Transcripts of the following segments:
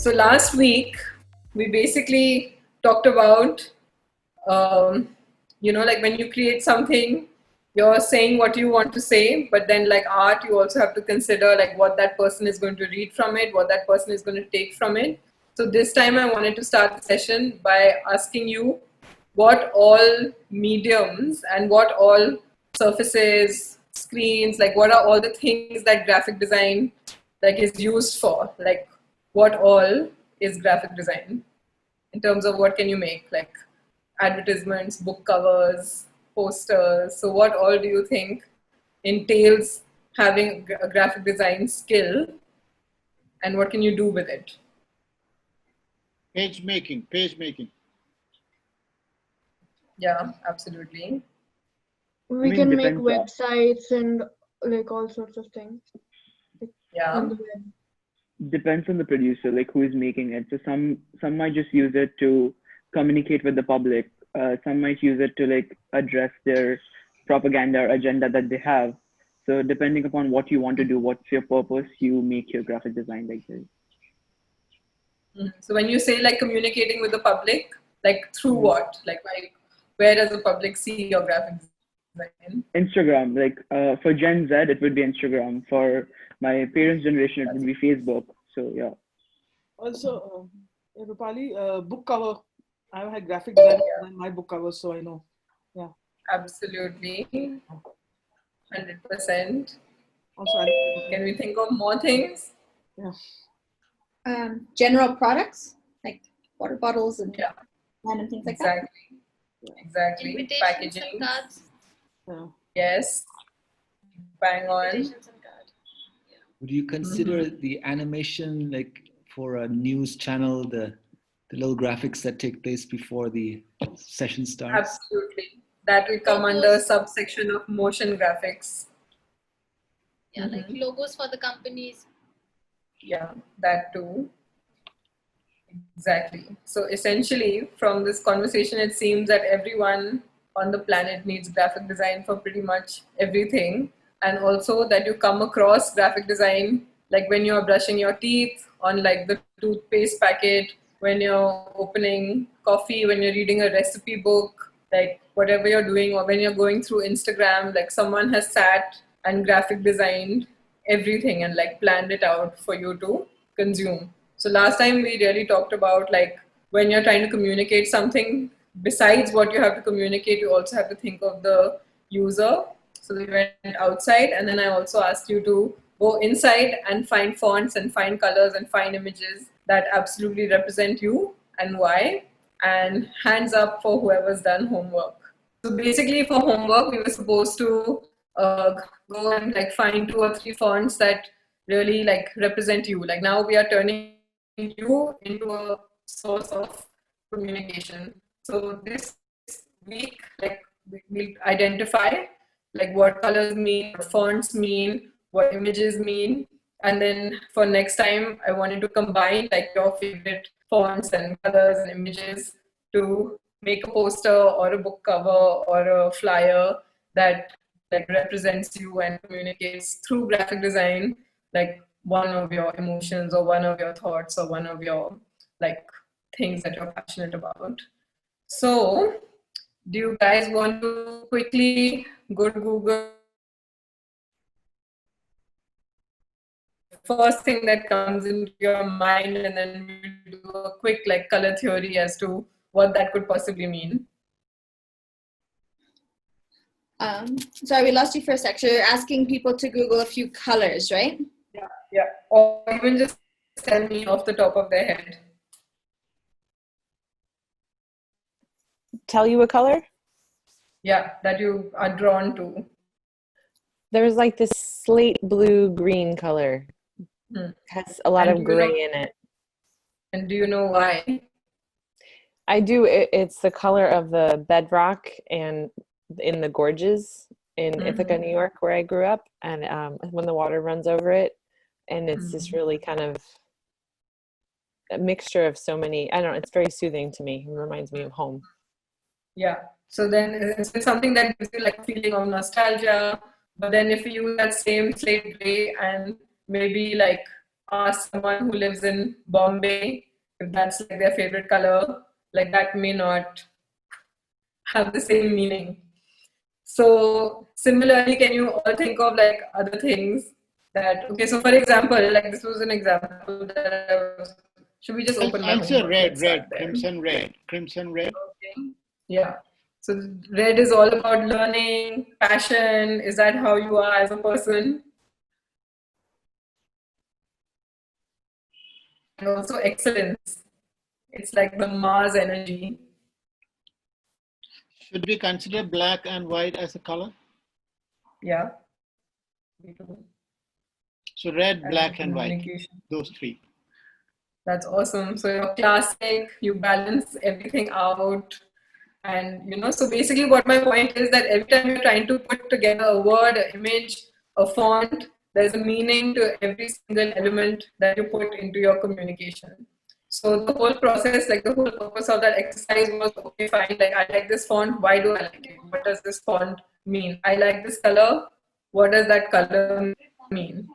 So last week, we basically talked about, like when you create something, you're saying what you want to say, but then like art, you also have to consider like what that person is going to read from it, what that person is going to take from it. So this time I wanted to start the session by asking you what all mediums and what all surfaces, screens, like what are all the things that graphic design like is used for? Like what all is graphic design in terms of what can you make, like advertisements, book covers, posters. So what all do you think entails having a graphic design skill, and what can you do with it? Page making. Yeah, absolutely. We can make websites and like all sorts of things. Like Yeah. on the web. Depends on the producer, like who is making it. So some might just use it to communicate with the public. Some might use it to like address their propaganda or agenda that they have. So depending upon what you want to do, what's your purpose, you make your graphic design like this. So when you say like communicating with the public, like through what? Like where does the public see your graphic design? Instagram, like for Gen Z, it would be Instagram. For my parents' generation, it would be Facebook. So yeah. Also, Rupali, book cover. I've had graphic design on my book covers, so I know. Yeah. Absolutely. 100%. Also, can we think of more things? Yeah. General products like water bottles and and things like that. Exactly. Invitations Packaging. and cards. Yeah. Yes. Bang on. Invitations and cards. Yeah. Would you consider the animation like for a news channel, the little graphics that take place before the session starts? Absolutely. That will come under subsection of motion graphics. Yeah, like logos for the companies. Yeah, that too. Exactly. So essentially, from this conversation, it seems that everyone on the planet needs graphic design for pretty much everything. And also that you come across graphic design like when you're brushing your teeth, on like the toothpaste packet, when you're opening coffee, when you're reading a recipe book, like whatever you're doing, or when you're going through Instagram, like someone has sat and graphic designed everything and like planned it out for you to consume. So last time we really talked about like when you're trying to communicate something, besides what you have to communicate, you also have to think of the user. So we went outside, and then I also asked you to go inside and find fonts and find colors and find images that absolutely represent you and why. And hands up for whoever's done homework. So basically for homework, we were supposed to go and like find 2 or 3 fonts that really like represent you. Like now we are turning you into a source of communication. So this week, like we'll identify like what colors mean, what fonts mean, what images mean, and then for next time, I wanted to combine like your favorite fonts and colors and images to make a poster or a book cover or a flyer that like represents you and communicates through graphic design like one of your emotions or one of your thoughts or one of your like things that you're passionate about. So do you guys want to quickly go to Google? First thing that comes into your mind, and then we'll do a quick like color theory as to what that could possibly mean. Sorry, we lost you for a sec. So you're asking people to Google a few colors, right? Yeah. Or even just tell me off the top of their head. Tell you a color? Yeah, that you are drawn to. There's like this slate blue green color. Has a lot of gray in it. And do you know why? I do. It's the color of the bedrock and in the gorges in Ithaca, New York, where I grew up. And when the water runs over it, and it's just really kind of a mixture of so many, I don't know, it's very soothing to me. It reminds me of home. Yeah. So then it's something that gives you like a feeling of nostalgia. But then if you use that same slate gray and maybe like ask someone who lives in Bombay if that's like their favorite color, like that may not have the same meaning. So similarly, can you all think of like other things that, okay, so for example, like this was an example that I was, should we just open my I'll say homework? red, Let's start red, there. crimson red. Okay. Yeah. So red is all about learning, passion. Is that how you are as a person? And also excellence. It's like the Mars energy. Should we consider black and white as a color? Yeah. We do. So red, As black, in and white. communication. Those three. That's awesome. So you're classic, you balance everything out. And so basically what my point is that every time you're trying to put together a word, an image, a font, there's a meaning to every single element that you put into your communication. So the whole process, like the whole purpose of that exercise was, okay, fine, like I like this font, why do I like it? What does this font mean? I like this color, what does that color mean?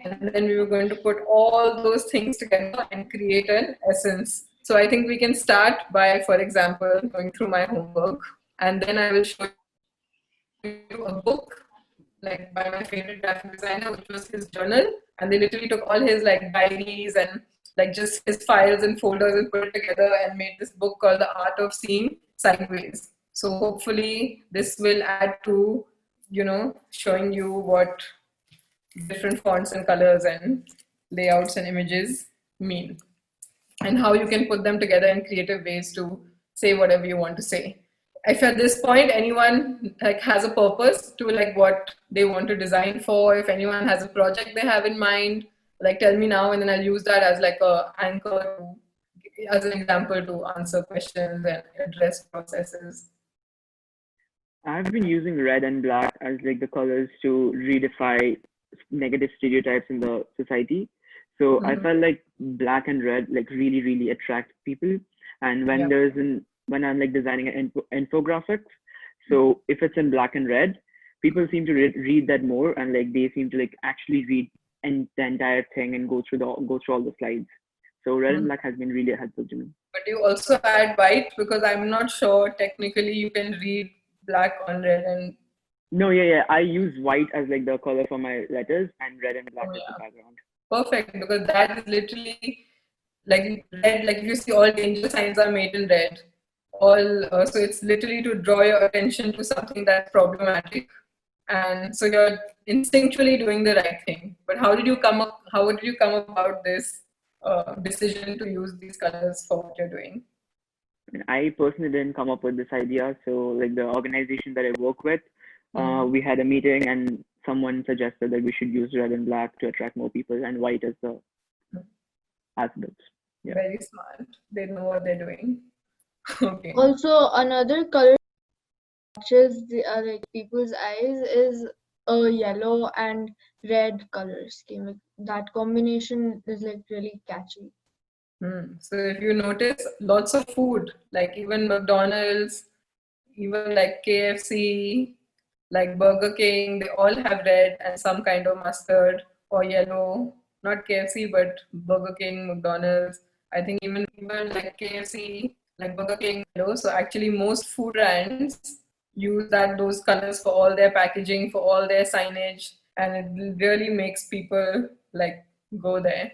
And then we were going to put all those things together and create an essence. So I think we can start by, for example, going through my homework, and then I will show you a book like by my favorite graphic designer, which was his journal, and they literally took all his like diaries and like just his files and folders and put it together and made this book called The Art of Seeing Sideways. So hopefully this will add to showing you what different fonts and colors and layouts and images mean, and how you can put them together in creative ways to say whatever you want to say. If at this point anyone like has a purpose to like what they want to design for, if anyone has a project they have in mind, like tell me now, and then I'll use that as like a anchor as an example to answer questions and address processes. I've been using red and black as like the colors to redefine negative stereotypes in the society. So I felt like black and red like really attract people. And when when I'm like designing an infographics, so if it's in black and red, people seem to read that more, and like they seem to like actually read the entire thing and go through all the slides. So red and black has been really helpful to me. But you also add white, because I'm not sure technically you can read black on red and no, yeah. I use white as like the color for my letters and red and black as the background. Perfect, because that is literally like red. Like if you see, all danger signs are made in red. So it's literally to draw your attention to something that's problematic, and so you're instinctually doing the right thing. But how did you come about this decision to use these colors for what you're doing? I personally didn't come up with this idea. So like the organization that I work with, we had a meeting and someone suggested that we should use red and black to attract more people, and white as the alphabets. Yeah. Very smart. They know what they're doing. Okay. Also, another color catches the like people's eyes is a yellow and red color scheme. Like, that combination is like really catchy. So if you notice, lots of food, like even McDonald's, even like KFC, like Burger King, they all have red and some kind of mustard or yellow. Not KFC, but Burger King, McDonald's. I think even like KFC, like Burger King, yellow. So actually, most food brands use those colors for all their packaging, for all their signage, and it really makes people like go there.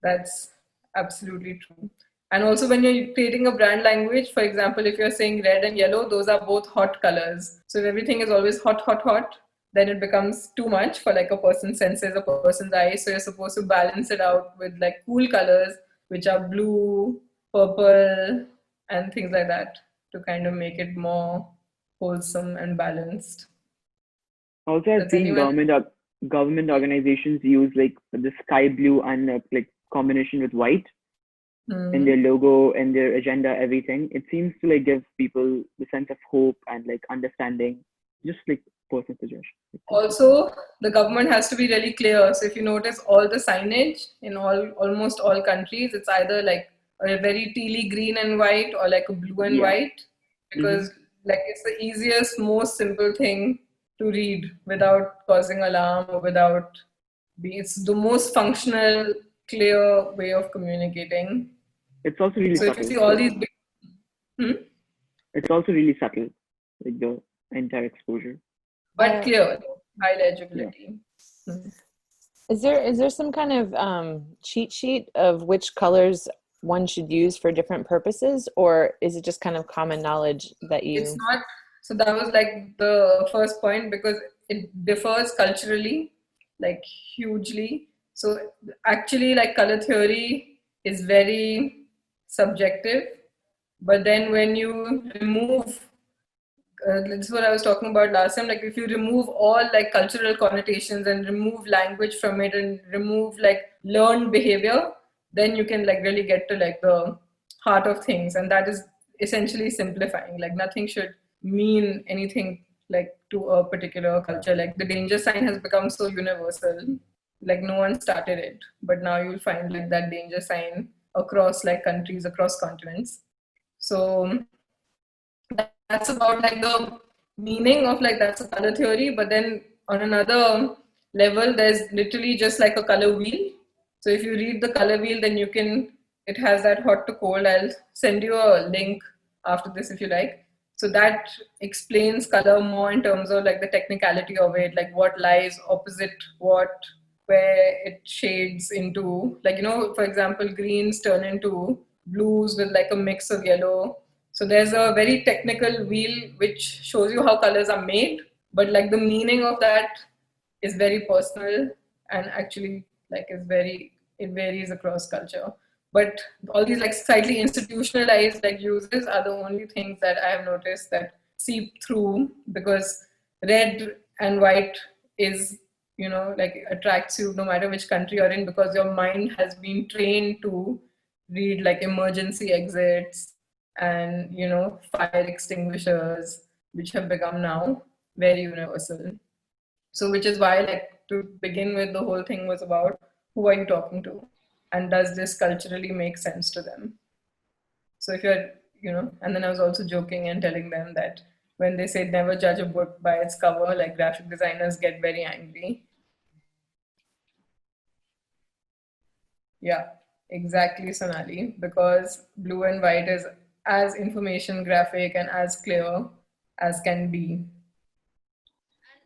That's absolutely true. And also, when you're creating a brand language, for example, if you're saying red and yellow, those are both hot colors. So if everything is always hot, then it becomes too much for like a person's senses, a person's eyes. So you're supposed to balance it out with like cool colors, which are blue, purple, and things like that, to kind of make it more wholesome and balanced. Also, I've seen government organizations use like the sky blue and like combination with white in their logo and their agenda, everything. It seems to like give people the sense of hope and like understanding, just like personal suggestion. Also, the government has to be really clear. So if you notice, all the signage in almost all countries, it's either like a very tealy green and white or like a blue and white, because like it's the easiest, most simple thing to read without causing alarm or without It's the most functional, clear way of communicating. It's also really So if you subtle. see all these big, It's also really subtle, like the entire exposure. but clear, high legibility. Is there some kind of cheat sheet of which colors one should use for different purposes, or is it just kind of common knowledge that you? It's not. So that was like the first point, because it differs culturally, like hugely. So actually, like color theory is very subjective, but then when you remove this is what I was talking about last time. Like if you remove all like cultural connotations and remove language from it and remove like learned behavior, then you can like really get to like the heart of things. And that is essentially simplifying. Like nothing should mean anything like to a particular culture. Like the danger sign has become so universal. Like no one started it, but now you'll find like that danger sign across like countries, across continents. So that's about like the meaning of like that's a color theory, but then on another level there's literally just like a color wheel. So if you read the color wheel, then you can, it has that hot to cold. I'll send you a link after this if you like. So that explains color more in terms of like the technicality of it, like what lies opposite what, where it shades into, like, you know, for example, greens turn into blues with like a mix of yellow. So there's a very technical wheel which shows you how colors are made, but like the meaning of that is very personal and actually like is very, it varies across culture. But all these like slightly institutionalized like uses are the only things that I have noticed that seep through, because red and white is, you know, like attracts you no matter which country you're in, because your mind has been trained to read like emergency exits and, you know, fire extinguishers, which have become now very universal. So which is why, like, to begin with, the whole thing was about who are you talking to, and does this culturally make sense to them? So if you're, you know, and then I was also joking and telling them that when they say never judge a book by its cover, like graphic designers get very angry. Yeah, exactly, Sonali, because blue and white is as information graphic and as clear as can be.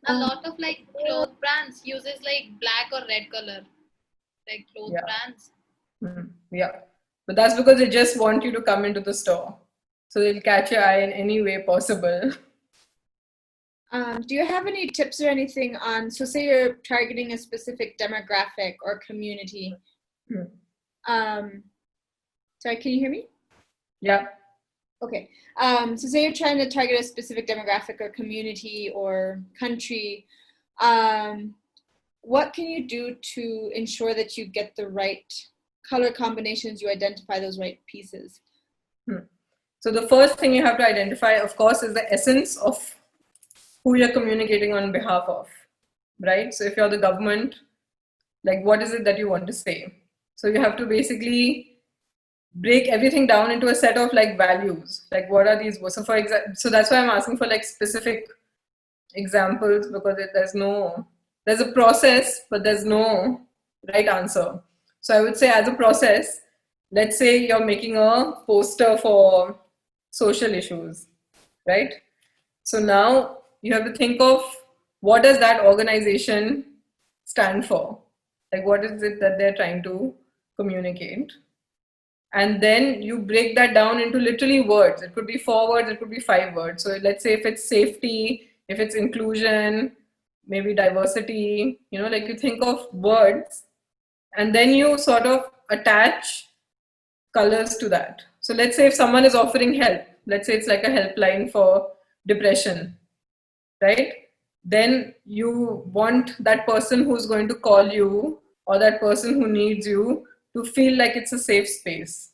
A lot of like cloth brands uses like black or red color, like cloth Yeah. brands. Yeah, but that's because they just want you to come into the store. So they'll catch your eye in any way possible. Do you have any tips or anything on, so say you're targeting a specific demographic or community? Sorry, can you hear me? Yeah. Okay. So say you're trying to target a specific demographic or community or country. What can you do to ensure that you get the right color combinations, you identify those right pieces? So the first thing you have to identify, of course, is the essence of who you're communicating on behalf of, right? So if you're the government, like what is it that you want to say? So you have to basically break everything down into a set of like values. Like what are these? So for example, so that's why I'm asking for like specific examples, because there's a process, but there's no right answer. So I would say, as a process, let's say you're making a poster for social issues, right? So now you have to think of what does that organization stand for? Like what is it that they're trying to communicate? And then you break that down into literally words. It could be 4 words, it could be 5 words. So let's say if it's safety, if it's inclusion, maybe diversity, you know, like you think of words and then you sort of attach colors to that. So let's say if someone is offering help, let's say it's like a helpline for depression, right? Then you want that person who's going to call you or that person who needs you to feel like it's a safe space,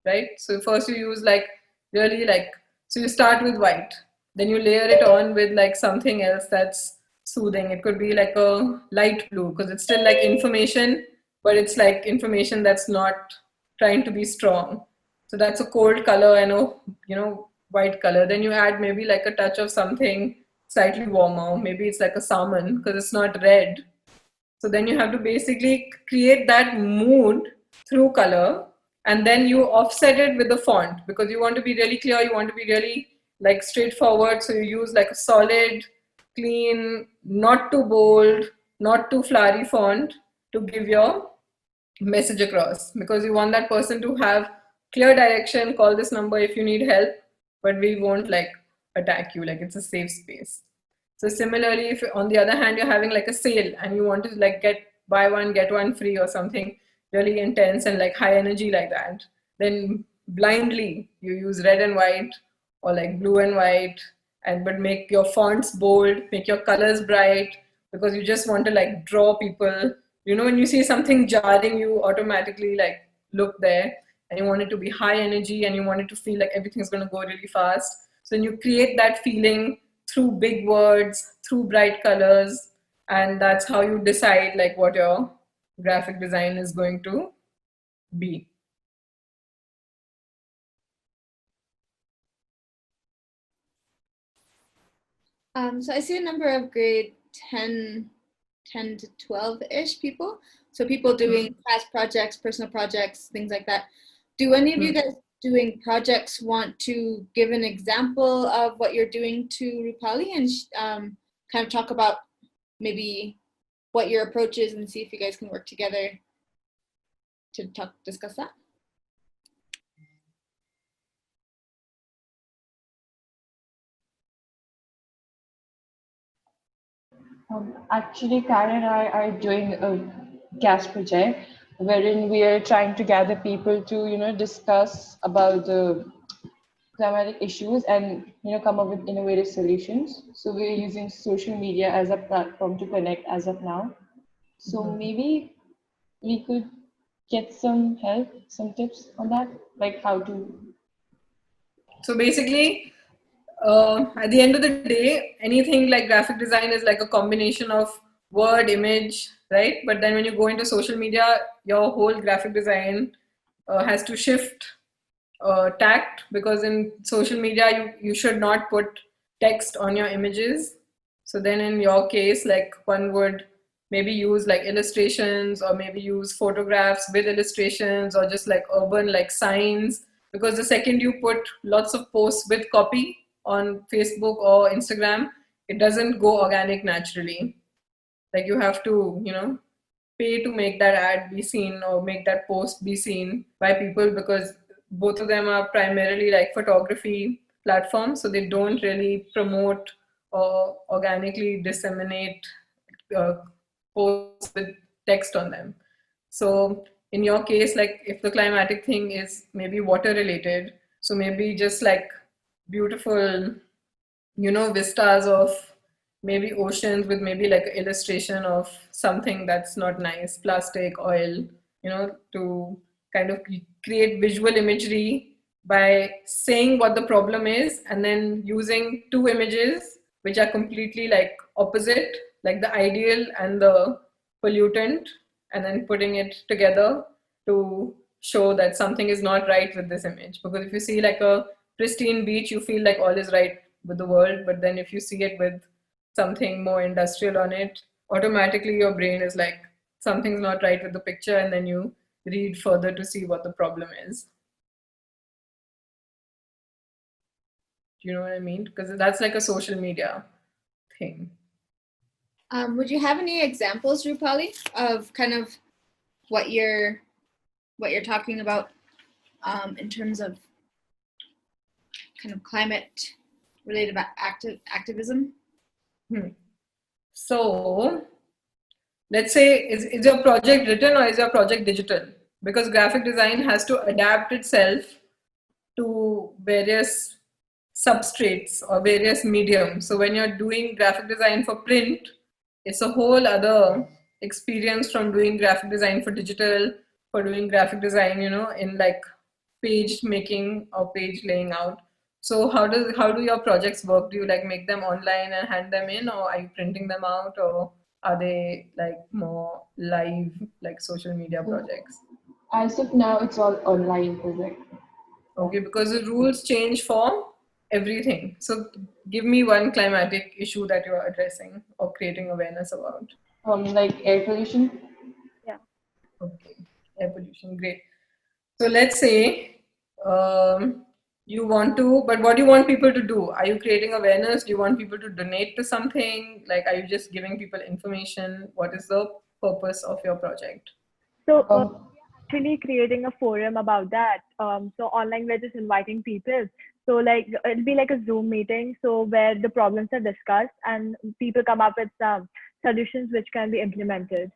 right? So first you use like really like, so you start with white, then you layer it on with like something else that's soothing. It could be like a light blue because it's still like information, but it's like information that's not trying to be strong. So that's a cold color and a, you know, white color. Then you add maybe like a touch of something slightly warmer. Maybe it's like a salmon because it's not red. So then you have to basically create that mood through color, and then you offset it with the font because you want to be really clear, you want to be really like straightforward. So you use like a solid, clean, not too bold, not too flowery font to give your message across, because you want that person to have clear direction. Call this number if you need help, but we won't like attack you, like it's a safe space. So similarly, if on the other hand you're having like a sale and you want to like get buy one get one free or something really intense and like high energy like that, then blindly you use red and white or like blue and white, and but make your fonts bold, make your colors bright, because you just want to like draw people. You know, when you see something jarring, you automatically like look there, and you want it to be high energy and you want it to feel like everything's going to go really fast. So then you create that feeling through big words, through bright colors, and that's how you decide like what your graphic design is going to be. So I see a number of grade 10 to 12-ish people. So people doing class projects, personal projects, things like that. Do any of you guys doing projects want to give an example of what you're doing to Rupali and kind of talk about maybe what your approach is and see if you guys can work together to discuss that? Actually, Karen and I are doing a gas project wherein we are trying to gather people to, discuss about the climatic issues and, come up with innovative solutions. So we're using social media as a platform to connect as of now. So maybe we could get some help, some tips on that, like how to. So basically, at the end of the day, anything like graphic design is like a combination of word, image, right? But then when you go into social media, your whole graphic design has to shift tact, because in social media, you should not put text on your images. So then in your case, like one would maybe use like illustrations, or maybe use photographs with illustrations, or just like urban like signs, because the second you put lots of posts with copy on Facebook or Instagram, it doesn't go organic naturally. Like you have to, pay to make that ad be seen or make that post be seen by people, because both of them are primarily like photography platforms, so they don't really promote or organically disseminate uh, posts with text on them. So in your case, like if the climatic thing is maybe water related, so maybe just like beautiful, vistas of maybe oceans with maybe like an illustration of something that's not nice, plastic, oil, to kind of create visual imagery by saying what the problem is, and then using two images which are completely like opposite, like the ideal and the pollutant, and then putting it together to show that something is not right with this image. Because if you see like a pristine beach, you feel like all is right with the world, but then if you see it with something more industrial on it, automatically your brain is like, something's not right with the picture, and then you read further to see what the problem is. Do you know what I mean? Because that's like a social media thing. Would you have any examples, Rupali, of kind of what you're talking about in terms of kind of climate related activism? So let's say, is your project written or is your project digital? Because graphic design has to adapt itself to various substrates or various mediums. So when you're doing graphic design for print, it's a whole other experience from doing graphic design for digital, for doing graphic design, in like page making or page laying out. So how do your projects work? Do you like make them online and hand them in, or are you printing them out, or are they like more live, like social media projects? As of now, it's all online project. Okay, because the rules change for everything. So give me one climatic issue that you're addressing or creating awareness about. like air pollution. Okay, air pollution, great. So let's say you want to, but what do you want people to do? Are you creating awareness? Do you want people to donate to something? Like, are you just giving people information? What is the purpose of your project? So Um, actually creating a forum about that. So online we're just inviting people. So like it'll be like a Zoom meeting. So where the problems are discussed and people come up with some solutions which can be implemented.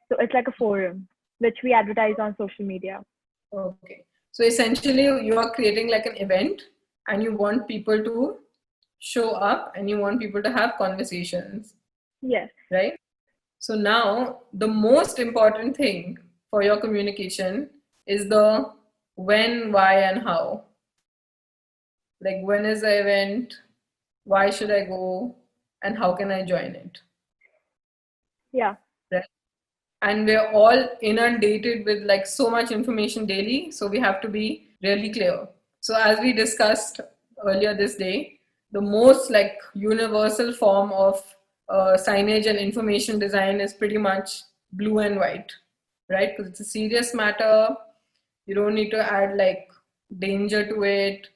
So it's like a forum which we advertise on social media. Okay. So essentially, you are creating like an event and you want people to show up and you want people to have conversations, Yes. right? So now the most important thing for your communication is the when, why, and how. Like, when is the event? Why should I go? And how can I join it? Yeah. Right? And we're all inundated with like so much information daily, so we have to be really clear. So as we discussed earlier this day, the most like universal form of signage and information design is pretty much blue and white, right? Because it's a serious matter. You don't need to add like danger to it,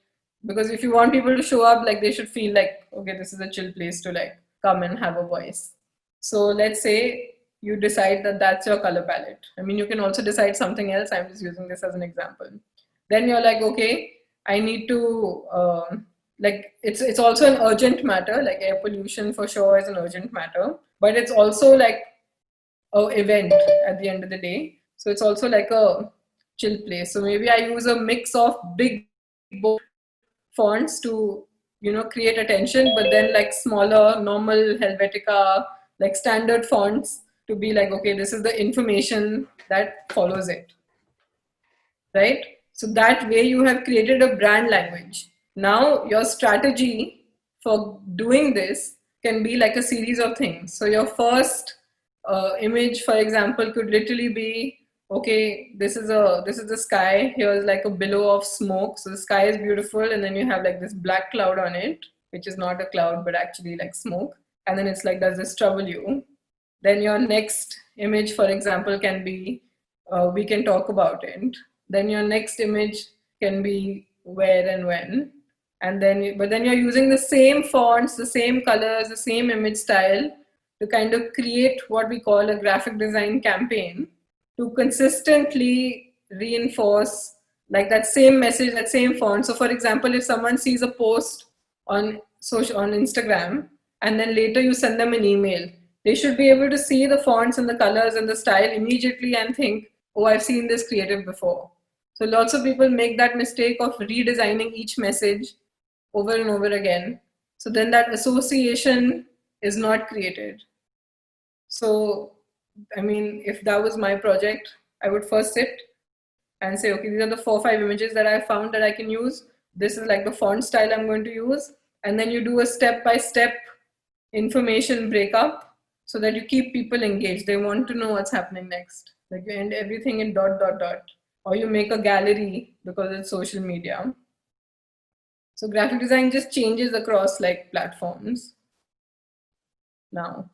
because if you want people to show up, like they should feel like, okay, this is a chill place to like come and have a voice. So let's say you decide that that's your color palette. I mean, you can also decide something else. I'm just using this as an example. Then you're like, okay, I need to like it's also an urgent matter. Like air pollution for sure is an urgent matter, but it's also like a event at the end of the day. So it's also like a chill place. So maybe I use a mix of big bold fonts to create attention, but then like smaller normal Helvetica like standard fonts to be like, okay, this is the information that follows it, right? So that way you have created a brand language. Now your strategy for doing this can be like a series of things. So your first image, for example, could literally be, okay, this is the sky. Here's like a billow of smoke. So the sky is beautiful, and then you have like this black cloud on it, which is not a cloud but actually like smoke. And then it's like, does this trouble you? Then your next image, for example, can be, we can talk about it. Then your next image can be where and when. And then, but then you're using the same fonts, the same colors, the same image style to kind of create what we call a graphic design campaign to consistently reinforce like that same message, that same font. So for example, if someone sees a post on Instagram, and then later you send them an email, they should be able to see the fonts and the colors and the style immediately and think, oh, I've seen this creative before. So lots of people make that mistake of redesigning each message over and over again. So then that association is not created. So, I mean, if that was my project, I would first sit and say, okay, these are the 4 or 5 images that I found that I can use. This is like the font style I'm going to use. And then you do a step-by-step information breakup so that you keep people engaged. They want to know what's happening next. Like you end everything in dot, dot, dot. Or you make a gallery because it's social media. So graphic design just changes across like platforms now.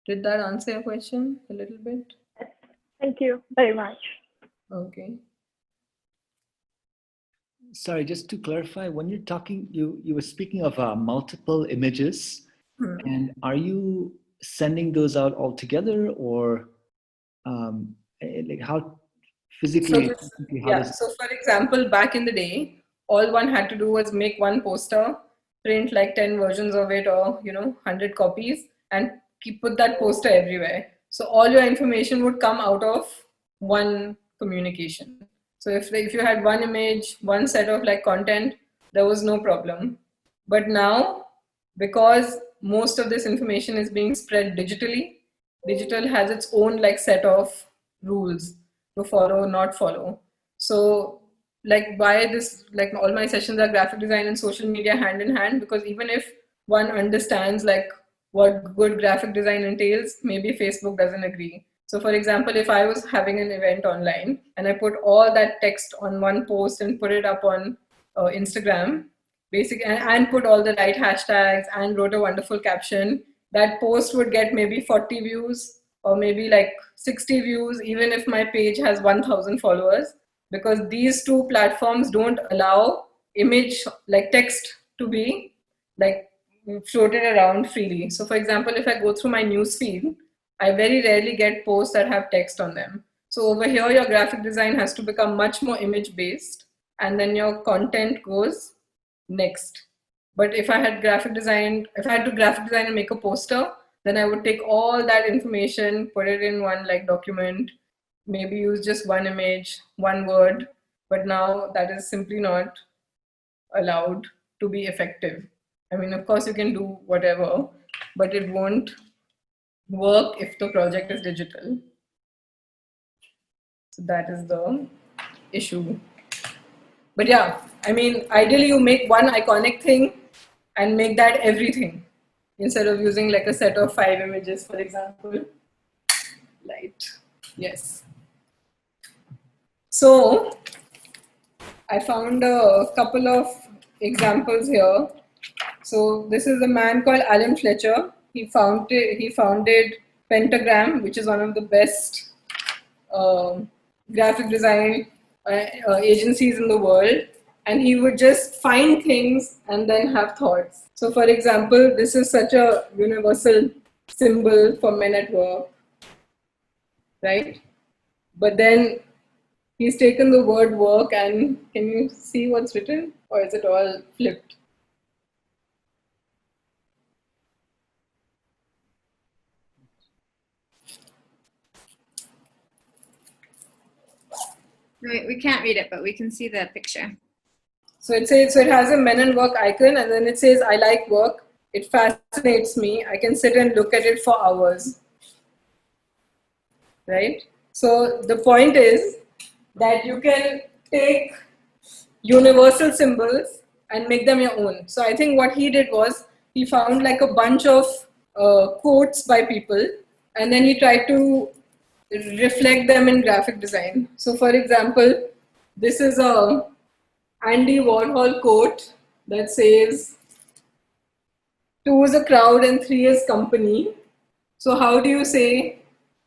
Did that answer your question a little bit? Thank you very much. Okay. Sorry, just to clarify, when you're talking, you were speaking of multiple images, and are you sending those out all together, or like how physically? So for example, back in the day, all one had to do was make one poster, print like 10 versions of it, or 100 copies, and put that poster everywhere. So all your information would come out of one communication. So if you had one image, one set of like content, there was no problem. But now, because most of this information is being spread digitally, digital has its own like set of rules to follow, not follow. So like why this, like all my sessions are graphic design and social media hand in hand, because even if one understands like what good graphic design entails, maybe Facebook doesn't agree. So for example, if I was having an event online and I put all that text on one post and put it up on Instagram, and put all the right hashtags and wrote a wonderful caption, that post would get maybe 40 views or maybe like 60 views, even if my page has 1,000 followers, because these two platforms don't allow image, like text, to be like floated around freely. So for example, if I go through my news feed, I very rarely get posts that have text on them. So over here, your graphic design has to become much more image based, and then your content goes next. But if I had if I had to graphic design and make a poster, then I would take all that information, put it in one like document, maybe use just one image, one word. But now that is simply not allowed to be effective. I mean, of course, you can do whatever, but it won't work if the project is digital. So that is the issue. But yeah, I mean, ideally you make one iconic thing and make that everything instead of using like a set of 5 images, for example. Light, yes. So I found a couple of examples here. So this is a man called Alan Fletcher. He founded Pentagram, which is one of the best graphic design agencies in the world, and he would just find things and then have thoughts. So for example, this is such a universal symbol for men at work, right? But then he's taken the word work, and can you see what's written, or is it all flipped? We can't read it, but we can see the picture. So it says, so it has a men and work icon, and then it says, I like work. It fascinates me. I can sit and look at it for hours. Right? So the point is that you can take universal symbols and make them your own. So I think what he did was he found like a bunch of quotes by people, and then he tried to reflect them in graphic design. So for example, this is a Andy Warhol quote that says, 2 is a crowd and 3 is company. So how do you say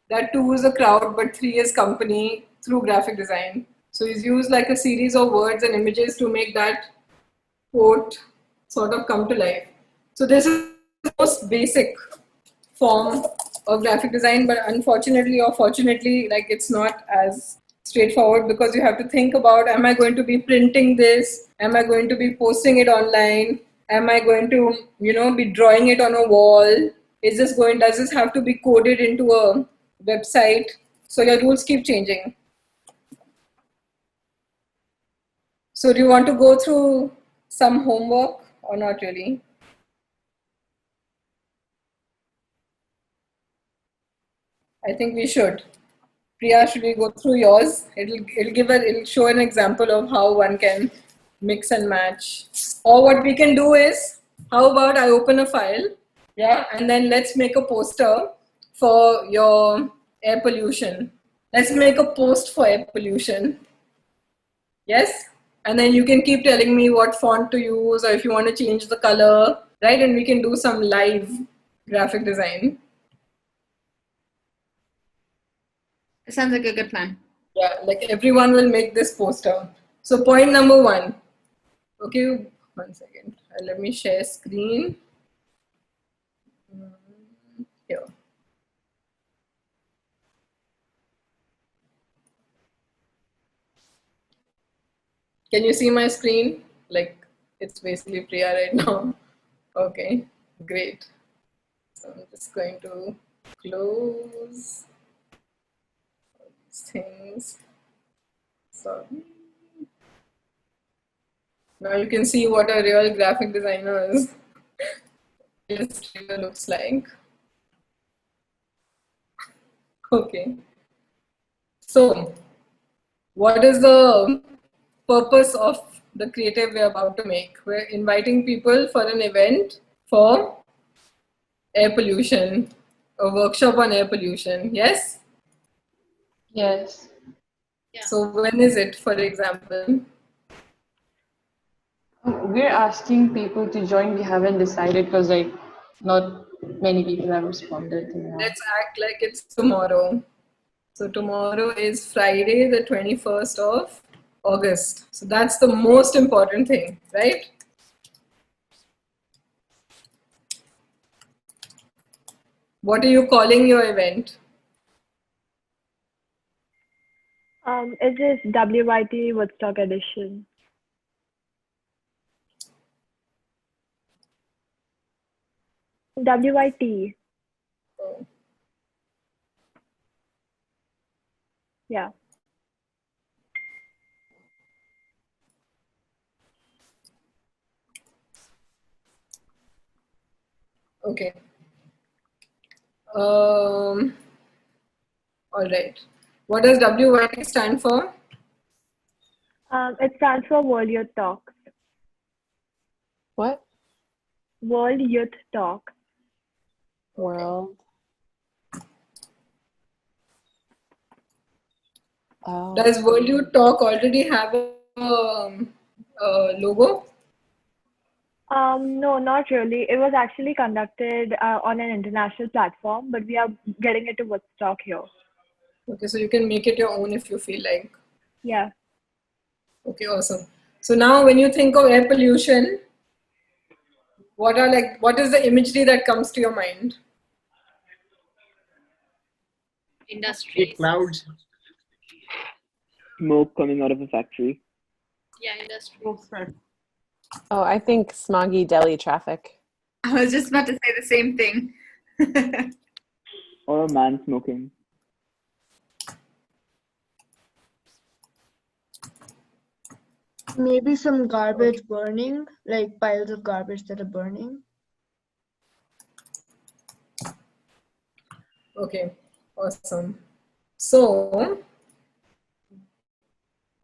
that 2 is a crowd but 3 is company through graphic design? So he's used like a series of words and images to make that quote sort of come to life. So this is the most basic form of graphic design, but unfortunately or fortunately, like it's not as straightforward, because you have to think about, am I going to be printing this? Am I going to be posting it online? Am I going to, be drawing it on a wall? Does this have to be coded into a website? So your rules keep changing. So do you want to go through some homework or not really? I think we should. Priya, should we go through yours? It'll show an example of how one can mix and match. Or what we can do is, how about I open a file, yeah, and then let's make a poster for your air pollution. Let's make a post for air pollution. Yes? And then you can keep telling me what font to use, or if you want to change the color, right? And we can do some live graphic design. It sounds like a good plan. Yeah, like everyone will make this poster. So point number 1. Okay, 1 second. Let me share screen. Here. Can you see my screen? Like it's basically Priya right now. Okay, great. So I'm just going to close all these things. So now you can see what a real graphic designer's illustrator looks like. Okay. So what is the purpose of the creative we're about to make? We're inviting people for an event for air pollution, a workshop on air pollution. Yes? Yes. Yeah. So when is it, for example? we're asking people to join. We haven't decided because like not many people have responded till now. Let's act like it's tomorrow. So tomorrow is Friday, the 21st of August. So that's the most important thing, right? What are you calling your event? It's just WYT Woodstock edition. WYT. Oh, Yeah. okay. All right. What does WYT stand for? It stands for World Youth Talks. What? World Youth Talk. World. Oh. Does World Youth Talk already have a logo? No, not really. It was actually conducted on an international platform, but we are getting it to Woodstock here. Okay, so you can make it your own if you feel like. Yeah. Okay, awesome. So now when you think of air pollution, what is the imagery that comes to your mind? Industries. Clouds. Smoke coming out of a factory. Yeah, industries. Oh, I think smoggy Delhi traffic. I was just about to say the same thing. Or a man smoking. Maybe some garbage burning, like piles of garbage that are burning. Okay, awesome. So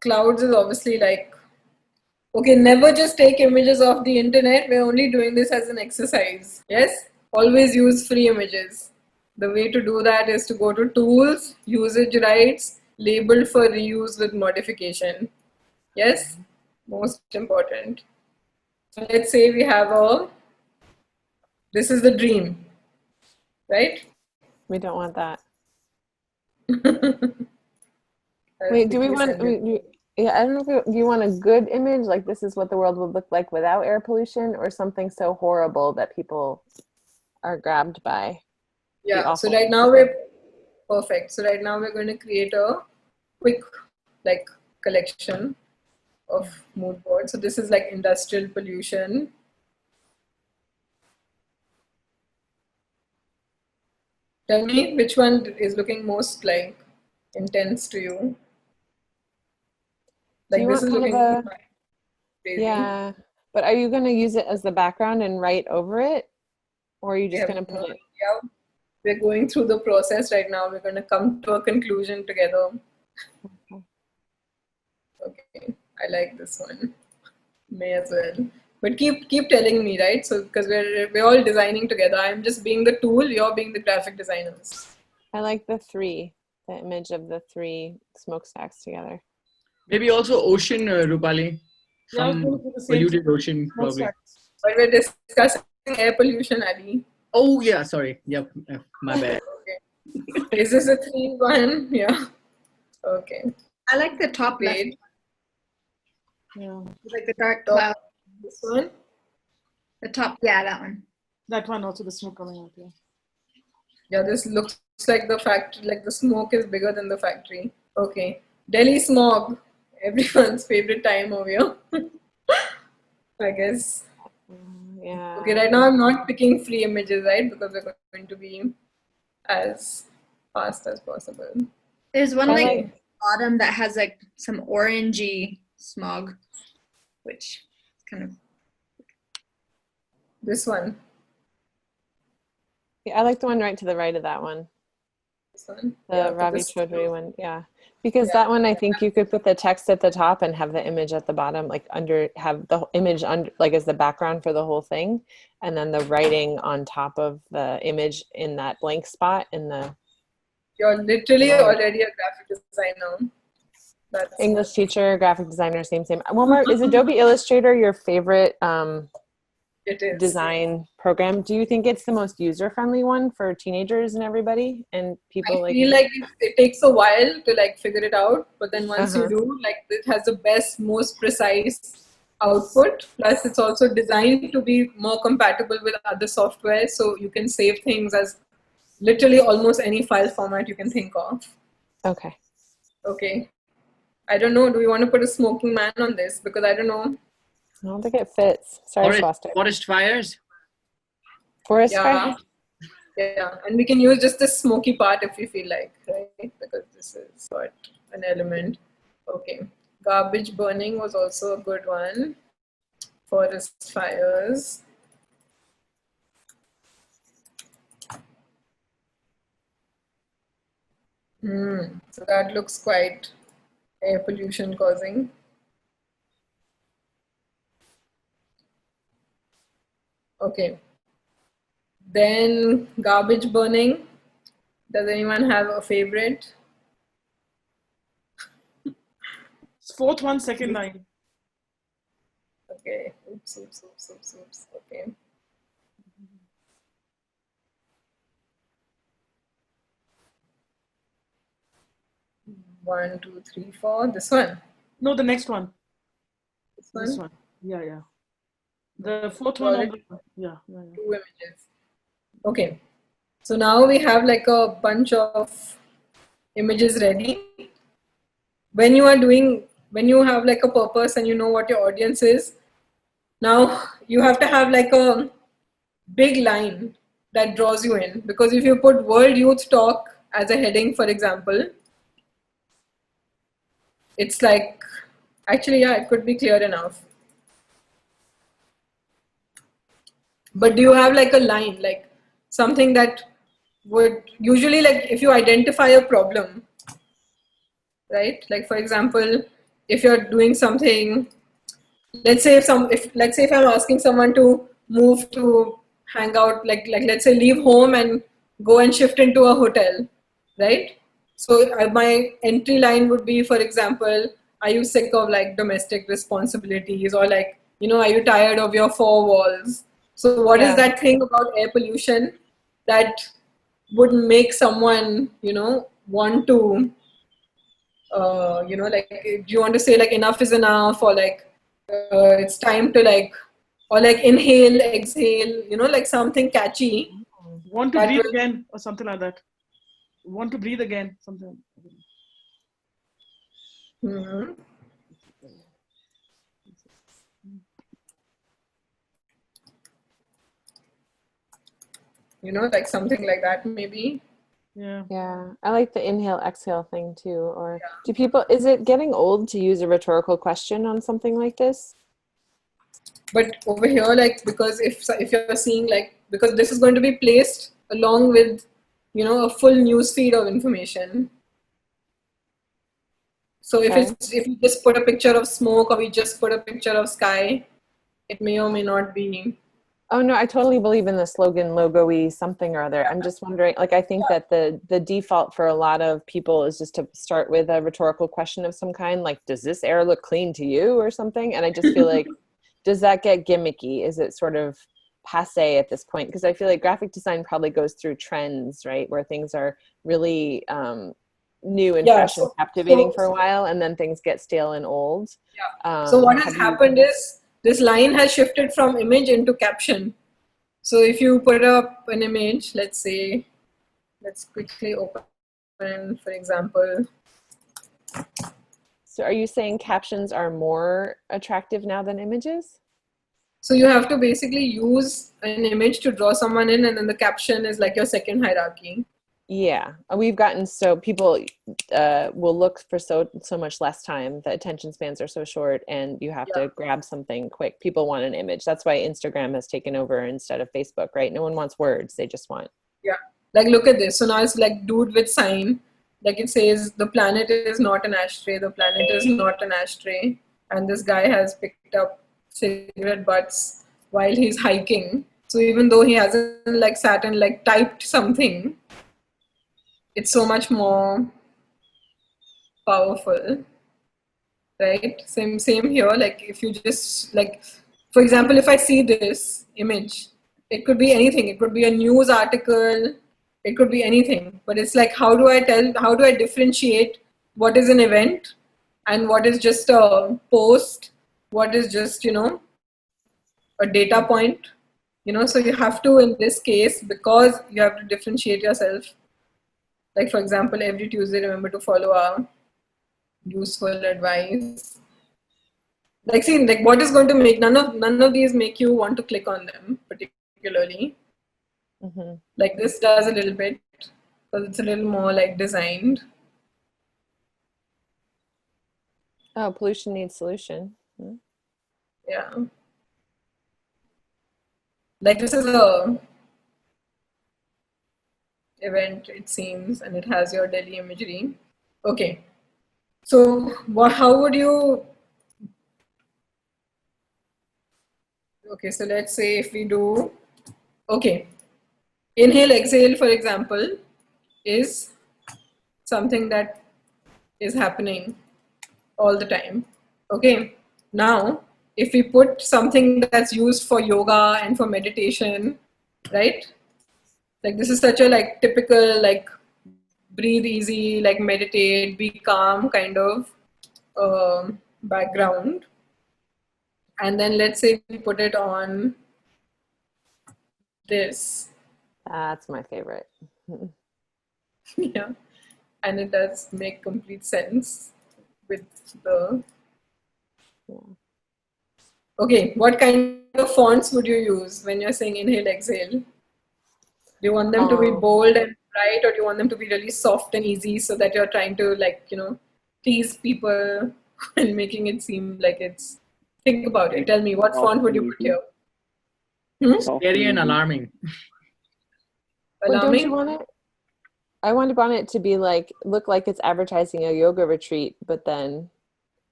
clouds is obviously like, okay, never just take images off the internet. We're only doing this as an exercise. Yes? Always use free images. The way to do that is to go to tools, usage rights, labeled for reuse with modification. Yes? Most important. So let's say we have this is the dream, right? We don't want that. Wait, do we want? Yeah, I don't know if do you want a good image, like this is what the world would look like without air pollution, or something so horrible that people are grabbed by? Yeah, so right now we're perfect. So right now we're going to create a quick collection of mood boards. So this is like industrial pollution. Tell me which one is looking most like intense to you. Do Like you this want is kind looking of crazy. yeah, but are you going to use it as the background and write over it, or are you just going to put it? Yeah, we're going through the process right now. We're going to come to a conclusion together. Okay, I like this one. May as well. But keep telling me, right? So because we're all designing together. I'm just being the tool. You're being the graphic designers. I like the image of the three smokestacks together. Maybe also ocean, Rupali. Yeah, I was Some going to do the same polluted thing. ocean, probably. But we're discussing air pollution, Ali. Oh, yeah, sorry. Yep, my bad. Okay. Is this a 3-1? Yeah. Okay. I like the top left. Wait. Yeah. Like the dark cloud. This one? The top, yeah, that one. That one also, the smoke coming out, yeah. Yeah, this looks like the factory, like the smoke is bigger than the factory. Okay. Delhi smog. Everyone's favorite time of year. I guess. Yeah. Okay, right now I'm not picking free images, right? Because we're going to be as fast as possible. There's one Okay. like bottom that has like some orangey smog, which is kind of. This one. Yeah, I like the one right to the right of that one. This one. The Yeah, Ravi this- Chaudhuri one, yeah. Because Yeah. that one, I think you could put the text at the top and have the image at the bottom, like have the image under, like as the background for the whole thing, and then the writing on top of the image in that blank spot in the. You're literally Wow. already a graphic designer. That's English teacher, graphic designer, same. One more, is Adobe Illustrator your favorite it is. design program? Do you think it's the most user-friendly one for teenagers and everybody and people I feel like it takes a while to like figure it out, but then once you do, like it has the best, most precise output. Plus, it's also designed to be more compatible with other software, so you can save things as literally almost any file format you can think of. Okay. Okay. I don't know. Do we want to put a smoking man on this? Because I don't know. I don't think it fits. Sorry, Swastika. Forest fires? Forest Yeah. fire? Yeah. And we can use just the smoky part if we feel like, right? Because this is what an element. Okay. Garbage burning was also a good one. Forest fires. So that looks quite air pollution causing. Okay. Then garbage burning. Does anyone have a favorite? Fourth one, second line. Okay. Oops. Okay. One, two, three, four. This one. No, the next one. This one. This one. Yeah. The fourth one. Yeah. Two images. Okay. So now we have like a bunch of images ready. When you have like a purpose and you know what your audience is, now you have to have like a big line that draws you in. Because if you put World Youth Talk as a heading, for example, it's like, actually, yeah, it could be clear enough. But do you have like a line, like something that would usually, like if you identify a problem, right? Like for example, if you're doing something, let's say if I'm asking someone to move to hang out, like let's say leave home and go and shift into a hotel, right? So my entry line would be, for example, are you sick of like domestic responsibilities, or like, are you tired of your four walls? So what is that thing about air pollution that would make someone, want to, like, do you want to say like enough is enough, or like it's time to like, or like inhale, exhale, like something catchy. Want to breathe again, or something like that. Want to breathe again, something. Mm-hmm. Like something like that, maybe. Yeah, I like the inhale exhale thing too. Or do people, is it getting old to use a rhetorical question on something like this? But over here, like, because if you're seeing like, because this is going to be placed along with, a full news feed of information. So if you just put a picture of smoke, or we just put a picture of sky, it may or may not be. Oh no, I totally believe in the slogan logo-y something or other. I'm just wondering, like, I think that the default for a lot of people is just to start with a rhetorical question of some kind, like, does this air look clean to you or something? And I just feel like, does that get gimmicky? Is it sort of passe at this point? Because I feel like graphic design probably goes through trends, right? Where things are really new and fresh and captivating for a while, and then things get stale and old. So what has happened is this line has shifted from image into caption. So if you put up an image, let's quickly open, for example. So are you saying captions are more attractive now than images? So you have to basically use an image to draw someone in, and then the caption is like your second hierarchy. Yeah, we've gotten so people will look for so much less time. The attention spans are so short, and you have to grab something quick. People want an image. That's why Instagram has taken over instead of Facebook, right? No one wants words; they just want. Yeah, like look at this. So now it's like dude with sign, like it says the planet is not an ashtray. The planet is not an ashtray, and this guy has picked up cigarette butts while he's hiking. So even though he hasn't like sat and like typed something, it's so much more powerful. right? Same here. Like if you just like, for example, if I see this image, it could be anything. It could be a news article. It could be anything. But it's like, how do I tell? How do I differentiate what is an event and what is just a post? What is just a data point? So you have to, in this case, because you have to differentiate yourself. Like for example, every Tuesday, remember to follow our useful advice. Like, see, like what is going to make none of these make you want to click on them particularly. Mm-hmm. Like this does a little bit because it's a little more like designed. Oh, pollution needs solution. Hmm. Yeah. Like this is a event, it seems, and it has your Delhi imagery. Okay. So how would you? Okay, so let's say if we do. Okay, inhale, exhale, for example, is something that is happening all the time. Okay, now if we put something that's used for yoga and for meditation, right? Like this is such a like typical like breathe easy, like meditate, be calm kind of background. And then let's say we put it on this. That's my favorite. Yeah, and it does make complete sense with the. Yeah. Okay, what kind of fonts would you use when you're saying inhale, exhale? Do you want them to be bold and bright, or do you want them to be really soft and easy so that you're trying to like, tease people and making it seem like it's. Think about it. Tell me, what Soft font would and you put easy. here? Soft Scary and and easy. alarming. Well, don't you Alarming? want it? I want it to be like look like it's advertising a yoga retreat, but then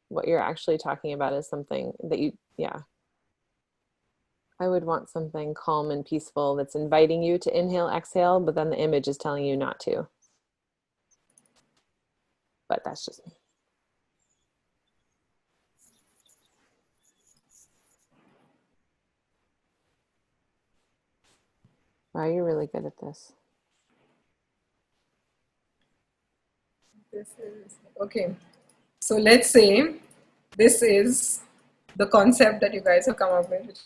what you're actually talking about is something that yeah. I would want something calm and peaceful that's inviting you to inhale, exhale, but then the image is telling you not to. But that's just me. Wow, you're really good at this. This is okay. So let's say this is the concept that you guys have come up with, which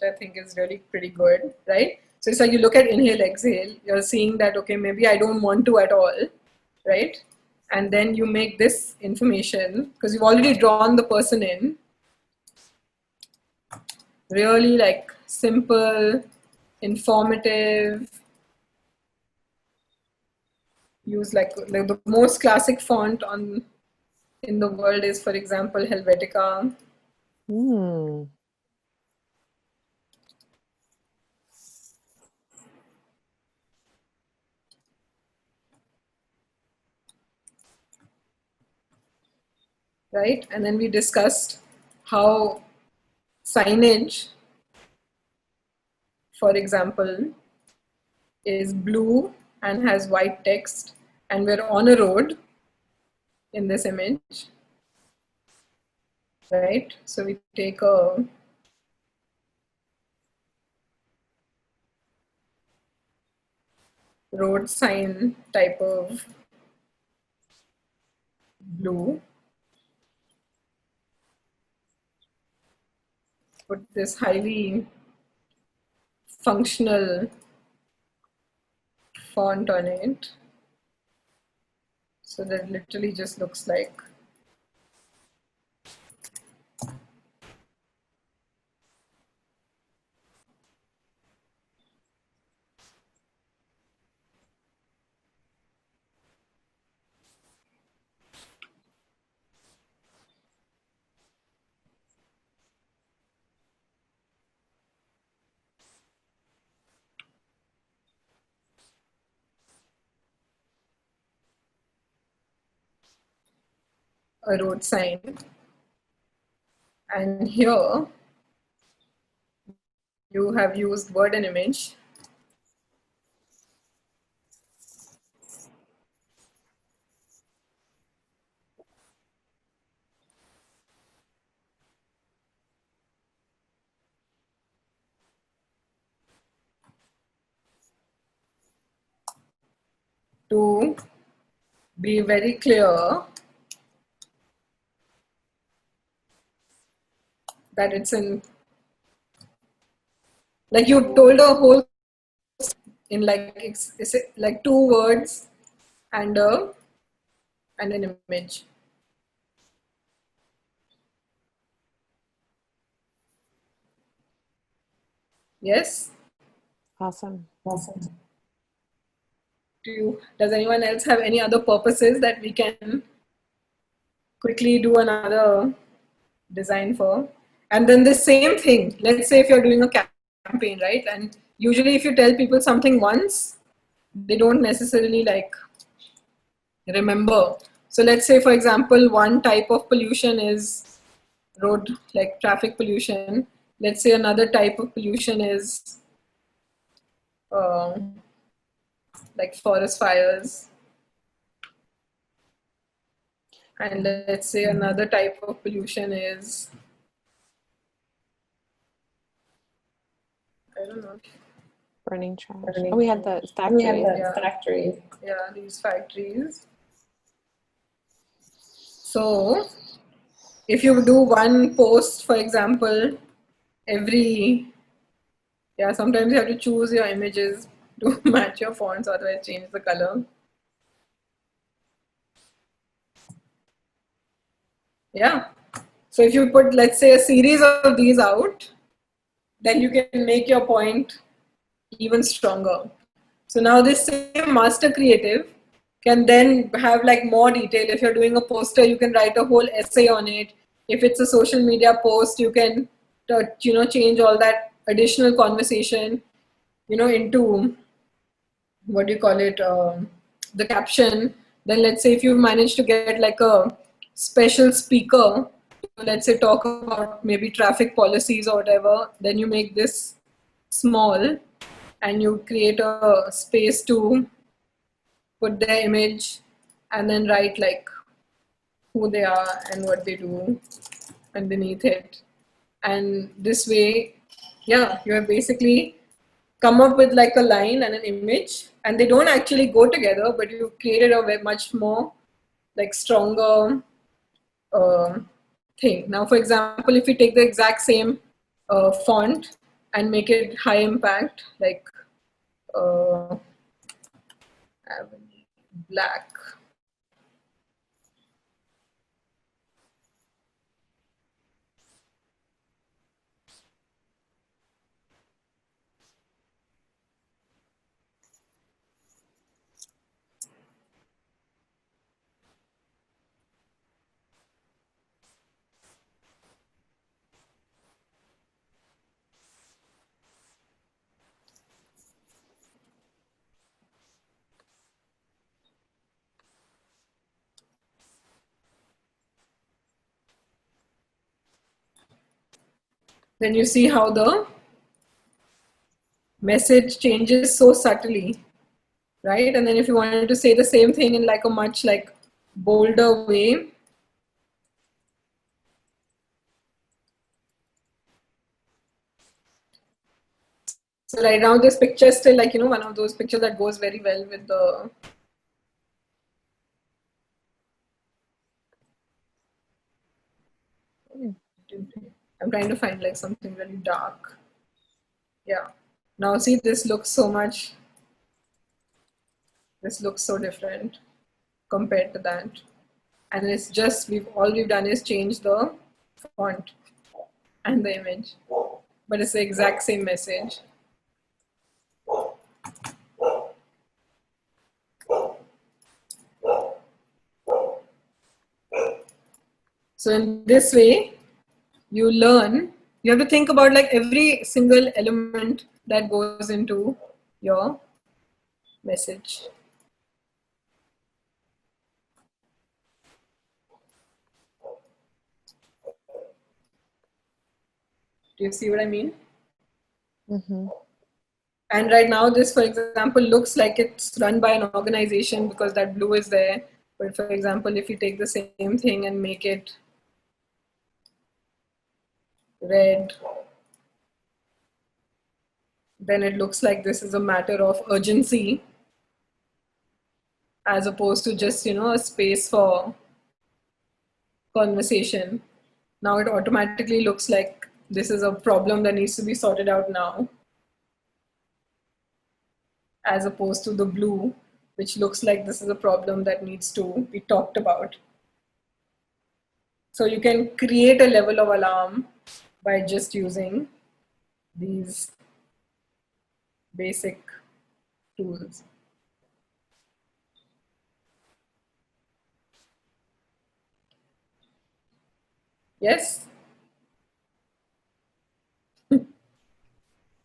I think is really pretty good, right? So it's like you look at inhale, exhale, you're seeing that, okay, maybe I don't want to at all, right? And then you make this information, because you've already drawn the person in, really like simple, informative, use like the most classic font in the world is, for example, Helvetica. Hmm. Right? And then we discussed how signage, for example, is blue and has white text, and we're on a road in this image, right? So we take a road sign type of blue, put this highly functional font on it, so that it literally just looks like a road sign. And here you have used word and image. to be very clear that it's in, like you told a whole in like it's like 2 words and an image. Yes. Awesome. Does anyone else have any other purposes that we can quickly do another design for? And then the same thing, let's say if you're doing a campaign, right? And usually if you tell people something once, they don't necessarily like remember. So let's say, for example, one type of pollution is road, like traffic pollution. Let's say another type of pollution is like forest fires. And let's say another type of pollution is, I don't know. Burning trash. Oh, we have the factories. Yeah, these factories. So if you do one post, for example, sometimes you have to choose your images to match your fonts, otherwise change the color. Yeah. So if you put, let's say, a series of these out, then you can make your point even stronger. So now this same master creative can then have like more detail. If you're doing a poster, you can write a whole essay on it. If it's a social media post, you can change all that additional conversation into, what do you call it, the caption. Then let's say if you manage to get like a special speaker, let's say talk about maybe traffic policies or whatever, then you make this small and you create a space to put their image and then write like who they are and what they do underneath it. And this way, yeah, you have basically come up with like a line and an image, and they don't actually go together, but you've created a much more like stronger thing. Now, for example, if you take the exact same font and make it high impact, like black. Then you see how the message changes so subtly, right? And then if you wanted to say the same thing in like a much like bolder way, so right now this picture is still like, one of those pictures that goes very well with the I'm trying to find like something really dark. Yeah. Now see, this looks so different compared to that. And it's just, all we've done is change the font and the image, but it's the exact same message. So in this way, you have to think about like every single element that goes into your message. Do you see what I mean? Mm-hmm. And right now this, for example, looks like it's run by an organization because that blue is there. But for example, if you take the same thing and make it red, then it looks like this is a matter of urgency. as opposed to just, a space for conversation. Now it automatically looks like this is a problem that needs to be sorted out now, as opposed to the blue, which looks like this is a problem that needs to be talked about. So you can create a level of alarm by just using these basic tools. Yes?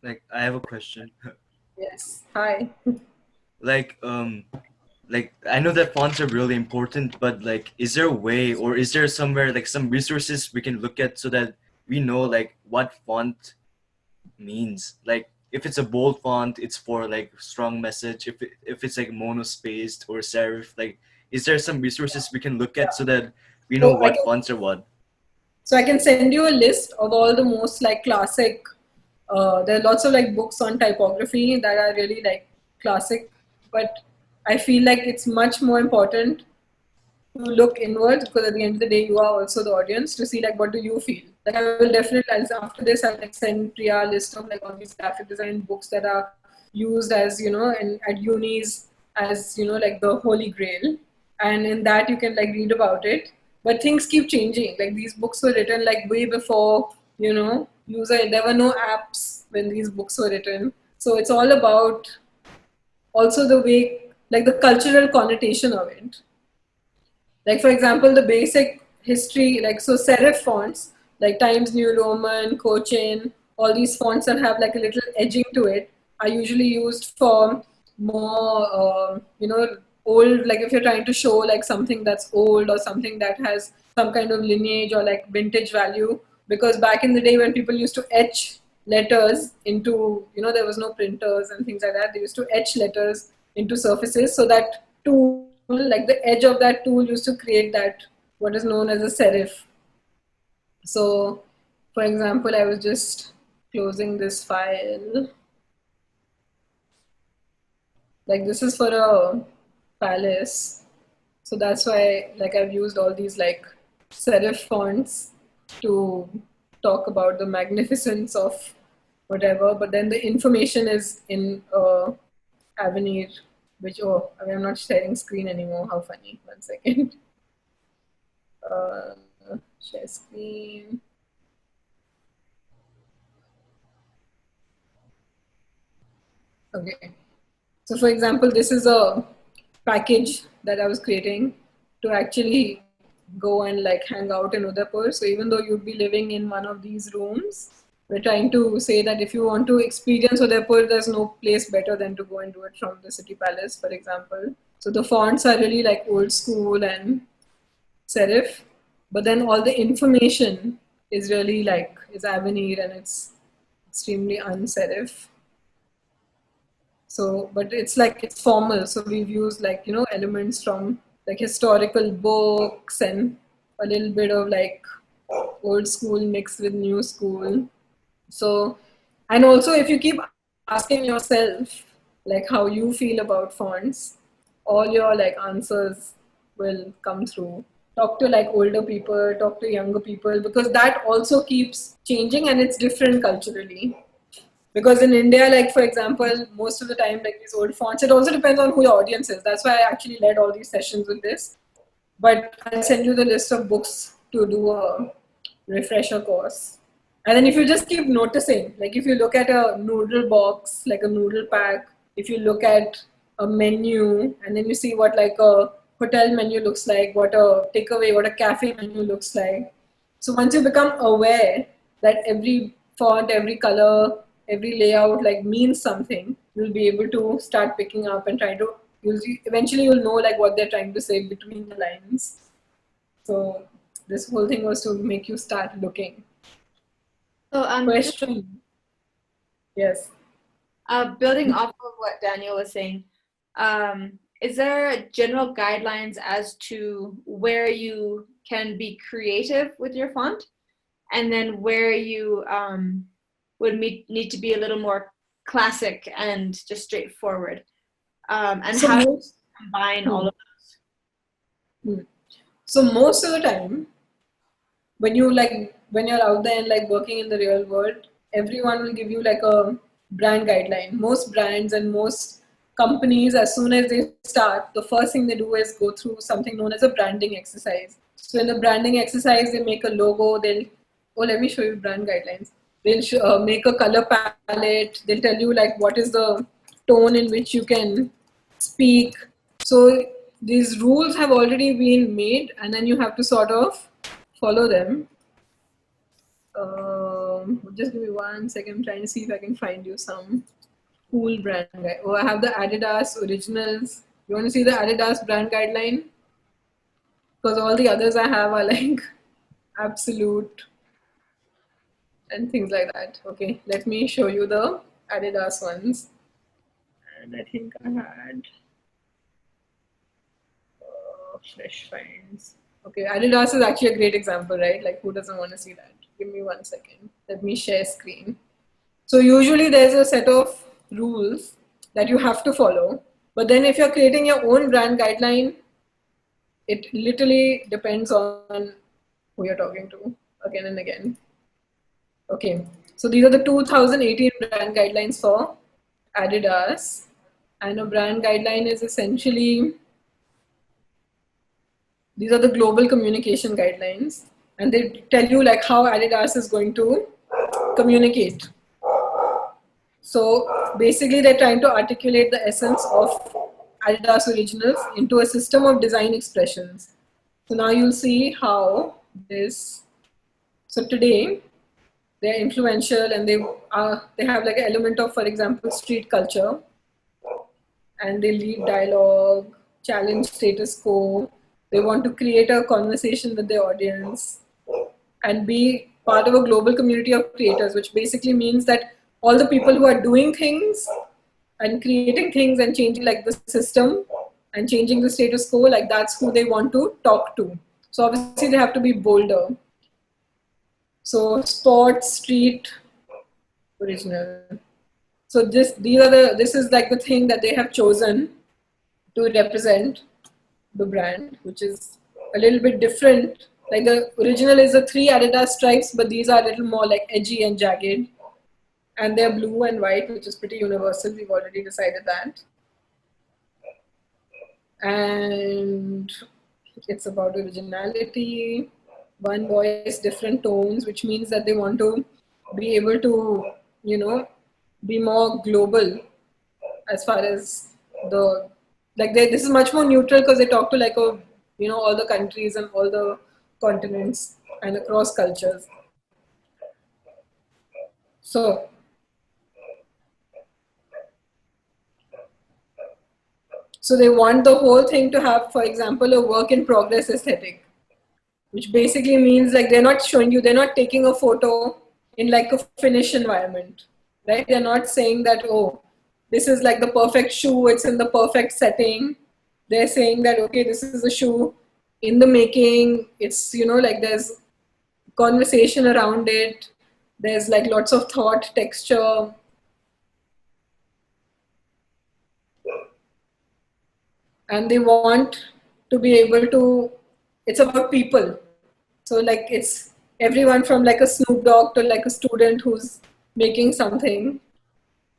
Like, I have a question. Yes. Hi. Like, like I know that fonts are really important, but like, is there a way, or is there somewhere like some resources we can look at so that we know like what font means? Like, if it's a bold font, it's for like strong message. If it's like monospaced or serif, like, is there some resources we can look at so that we know So I what can fonts are what? So I can send you a list of all the most like classic. There are lots of like books on typography that are really like classic, but I feel like it's much more important to look inwards, because at the end of the day, you are also the audience, to see like what do you feel. Like I will definitely, as after this, I'll like send Priya a list of like all these graphic design books that are used as at unis as like the holy grail, and in that you can like read about it. But things keep changing. Like these books were written like way before user. There were no apps when these books were written, so it's all about also the way, like the cultural connotation of it. Like for example, the basic history, like so serif fonts, like Times New Roman, Cochin, all these fonts that have like a little edging to it are usually used for more, old, like if you're trying to show like something that's old or something that has some kind of lineage or like vintage value. Because back in the day when people used to etch letters into, there was no printers and things like that, they used to etch letters into surfaces, so that tool, like the edge of that tool used to create that what is known as a serif. So for example, I was just closing this file. Like this is for a palace, so that's why like I've used all these like serif fonts to talk about the magnificence of whatever, but then the information is in Avenir, which, I'm not sharing screen anymore. How funny. 1 second. Share screen. Okay. So for example, this is a package that I was creating to actually go and like hang out in Udaipur. So even though you'd be living in one of these rooms, we're trying to say that if you want to experience Udaipur, there's no place better than to go and do it from the city palace, for example. So the fonts are really like old school and serif, but then all the information is really like is Avenir, and it's extremely unserif. So, but it's like it's formal. So we've used like elements from like historical books and a little bit of like old school mixed with new school. So, and also if you keep asking yourself like how you feel about fonts, all your like answers will come through. Talk to like older people, talk to younger people, because that also keeps changing and it's different culturally. Because in India, like for example, most of the time, like these old fonts, it also depends on who your audience is. That's why I actually led all these sessions with this. But I'll send you the list of books to do a refresher course. And then if you just keep noticing, like if you look at a noodle box, like a noodle pack, if you look at a menu, and then you see what like a hotel menu looks like, what a takeaway, what a cafe menu looks like. So once you become aware that every font, every color, every layout like means something, you'll be able to start picking up and try to eventually you'll know like what they're trying to say between the lines. So this whole thing was to make you start looking. So Question. Yes. Building off of what Daniel was saying, is there general guidelines as to where you can be creative with your font, and then where you would need to be a little more classic and just straightforward? And So how combine all of Hmm. So most of the time, when you're out there and like working in the real world, everyone will give you like a brand guideline. Most brands and most companies, as soon as they start, the first thing they do is go through something known as a branding exercise. So in the branding exercise, they make a logo. Let me show you brand guidelines. They'll make a color palette. They'll tell you like what is the tone in which you can speak. So these rules have already been made, and then you have to sort of follow them. Just give me 1 second. I'm trying to see if I can find you some cool brand guide. Oh, I have the Adidas Originals. You want to see the Adidas brand guideline? Because all the others I have are like Absolute and things like that. Okay, let me show you the Adidas ones. And I think I had Fresh Finds. Okay, Adidas is actually a great example, right? Like, who doesn't want to see that? Give me 1 second. Let me share screen. So usually there's a set of rules that you have to follow. But then if you're creating your own brand guideline, it literally depends on who you're talking to again and again. Okay, so these are the 2018 brand guidelines for Adidas. And a brand guideline is essentially, these are the global communication guidelines. And they tell you like how Adidas is going to communicate. So basically they're trying to articulate the essence of Adidas Originals into a system of design expressions. So now you'll see how this, so today they're influential and they have like an element of, for example, street culture, and they lead dialogue, challenge status quo. They want to create a conversation with their audience and be part of a global community of creators, which basically means that all the people who are doing things and creating things and changing like the system and changing the status quo, like that's who they want to talk to. So obviously they have to be bolder. So sports, street, original. So this is like the thing that they have chosen to represent the brand, which is a little bit different. Like the original is the 3 Adidas stripes, but these are a little more like edgy and jagged. And they're blue and white, which is pretty universal. We've already decided that. And it's about originality, one voice, different tones, which means that they want to be able to, be more global as far as this is much more neutral because they talk to all the countries and all the continents and across cultures. So they want the whole thing to have, for example, a work in progress aesthetic, which basically means like they're not taking a photo in like a finished environment, right? They're not saying that, oh, this is like the perfect shoe, it's in the perfect setting. They're saying that, okay, this is a shoe in the making. It's, like there's conversation around it. There's like lots of thought, texture. And they want to be able to, it's about people. So like it's everyone from like a Snoop Dogg to like a student who's making something,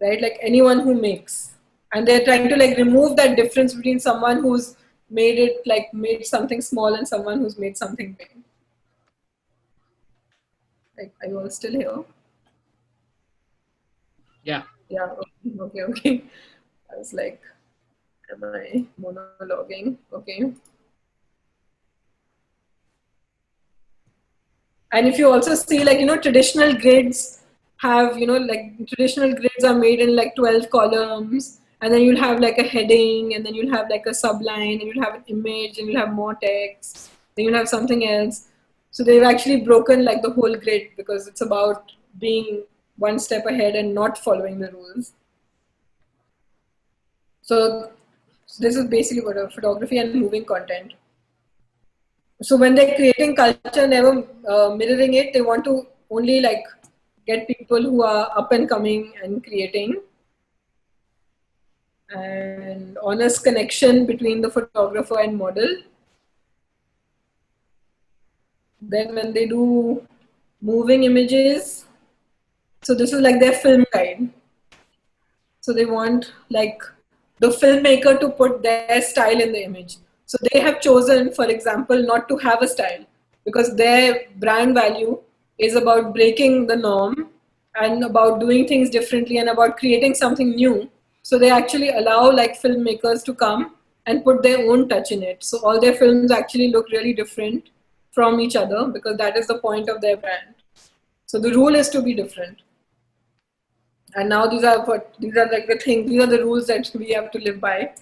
right? Like anyone who makes. And they're trying to like remove that difference between someone who's made something small and someone who's made something big. Like, are you all still here? Yeah. Yeah, okay. I was like, am I monologuing? Okay. And if you also see traditional grids have, traditional grids are made in like 12 columns, and then you'll have like a heading, and then you'll have like a subline, and you'll have an image, and you'll have more text, then you'll have something else. So they've actually broken like the whole grid because it's about being one step ahead and not following the rules. So this is basically what a photography and moving content. So when they're creating culture, never mirroring it, they want to only like get people who are up and coming and creating. and honest connection between the photographer and model. Then when they do moving images, so this is like their film guide. So they want like the filmmaker to put their style in the image. So they have chosen, for example, not to have a style because their brand value is about breaking the norm and about doing things differently and about creating something new. So they actually allow like filmmakers to come and put their own touch in it. So all their films actually look really different from each other because that is the point of their brand. So the rule is to be different. And now these are like the things, these are the rules that we have to live by.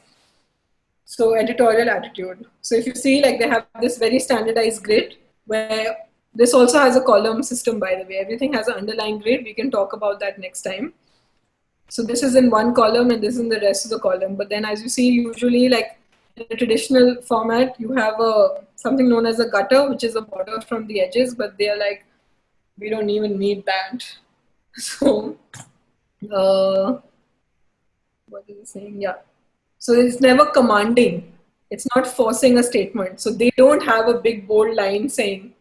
So editorial attitude. So if you see, like they have this very standardized grid where this also has a column system, by the way. Everything has an underlying grid. We can talk about that next time. So this is in one column and this is in the rest of the column. But then as you see, usually like in a traditional format, you have something known as a gutter, which is a border from the edges, but they are like, we don't even need that. So what is it saying? Yeah. So it's never commanding. It's not forcing a statement. So they don't have a big bold line saying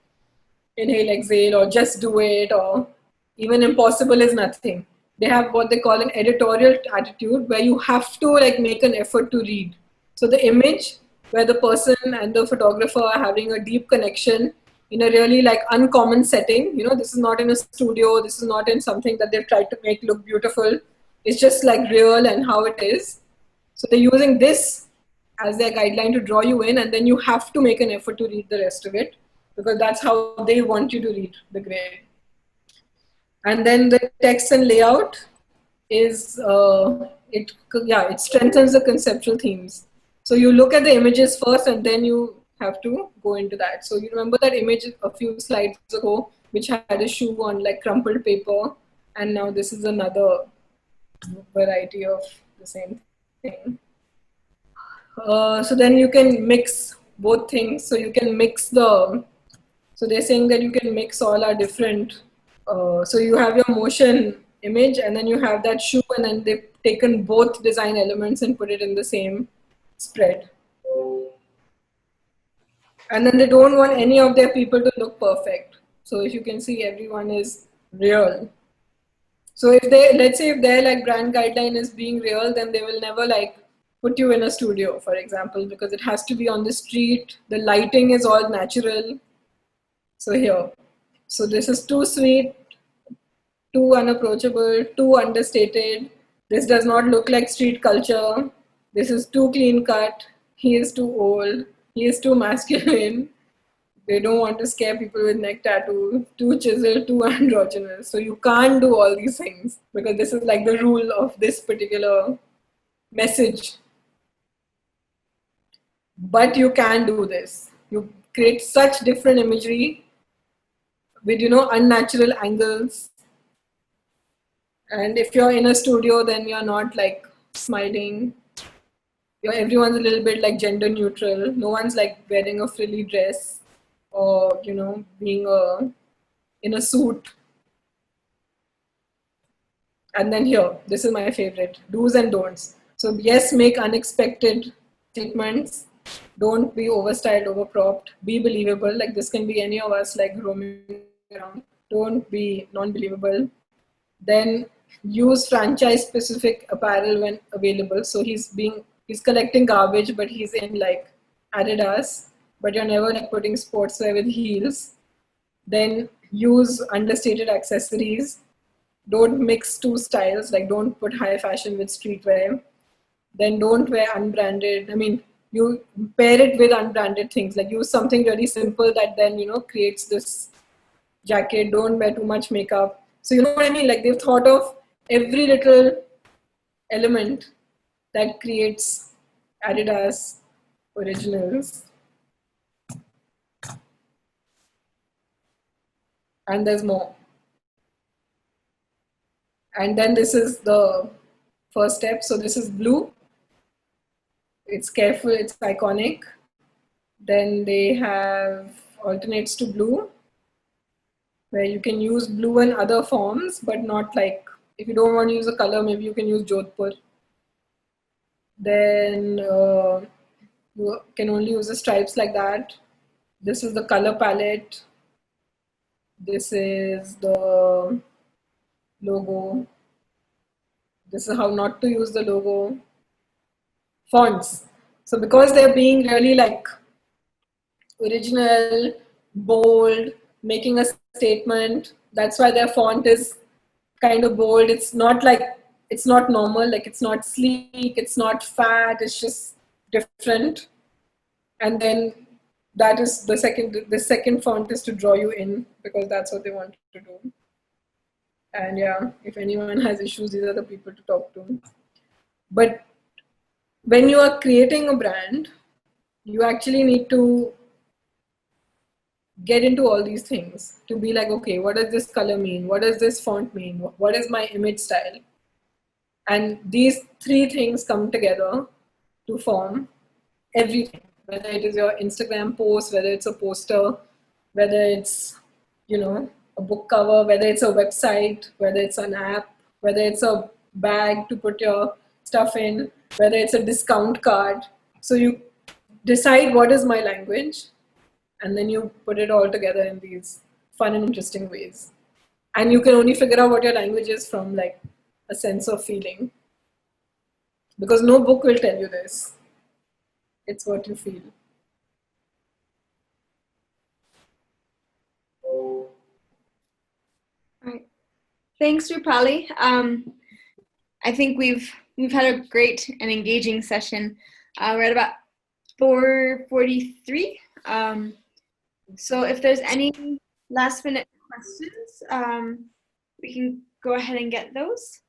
inhale, exhale, or just do it, or even impossible is nothing. They have what they call an editorial attitude where you have to like make an effort to read. So the image where the person and the photographer are having a deep connection in a really like uncommon setting. You know, this is not in a studio. This is not in something that they've tried to make look beautiful. It's just like real and how it is. So they're using this as their guideline to draw you in, and then you have to make an effort to read the rest of it because that's how they want you to read the grade. And then the text and layout is it strengthens the conceptual themes. So you look at the images first, and then you have to go into that. So you remember that image a few slides ago, which had a shoe on like crumpled paper, and now this is another variety of the same thing. So then you can mix both things. So you can mix so they're saying that you can mix all our different, so you have your motion image and then you have that shoe and then they've taken both design elements and put it in the same spread. And then they don't want any of their people to look perfect. So if you can see, everyone is real. So if let's say if their like brand guideline is being real, then they will never like put you in a studio, for example, because it has to be on the street. The lighting is all natural. So here, so this is too sweet, too unapproachable, too understated. This does not look like street culture. This is too clean cut. He is too old. He is too masculine. They don't want to scare people with neck tattoo, too chiseled, too androgynous. So you can't do all these things because this is like the rule of this particular message. But you can do this. You create such different imagery with, unnatural angles. And if you're in a studio, then you're not like smiling. Everyone's a little bit like gender neutral. No one's like wearing a frilly dress or, being in a suit. And then here, this is my favorite, do's and don'ts. So yes, make unexpected statements. Don't be overstyled, overpropped. Be believable. Like this can be any of us like roaming around. Don't be non-believable. Then use franchise specific apparel when available. So he's collecting garbage, but he's in like Adidas, but you're never like putting sportswear with heels. Then use understated accessories. Don't mix two styles, like don't put high fashion with streetwear. Then don't wear unbranded. I mean, you pair it with unbranded things, like use something really simple that then, creates this jacket. Don't wear too much makeup. So you know what I mean? Like they've thought of every little element that creates Adidas originals. And there's more. And then this is the first step. So this is blue. It's careful, it's iconic. Then they have alternates to blue, where you can use blue in other forms, but not like, if you don't want to use a color, maybe you can use Jodhpur. Then you can only use the stripes like that. This is the color palette. This is the logo. This is how not to use the logo. Fonts. So because they're being really like original, bold, making a statement, that's why their font is kind of bold. It's not like, it's not normal, like it's not sleek, it's not fat, it's just different. And then that is the second font is to draw you in, because that's what they want to do. And yeah, if anyone has issues, these are the people to talk to. But when you are creating a brand, you actually need to get into all these things to be like, okay, what does this color mean? What does this font mean? What is my image style? And these three things come together to form everything, whether it is your Instagram post, whether it's a poster, whether it's, a book cover, whether it's a website, whether it's an app, whether it's a bag to put your stuff in, whether it's a discount card. So you decide what is my language, and then you put it all together in these fun and interesting ways. And you can only figure out what your language is from like a sense of feeling, because no book will tell you this. It's what you feel. Right. Thanks, Rupali. I think we've had a great and engaging session. We're at about 4:43. So if there's any last minute questions, we can go ahead and get those.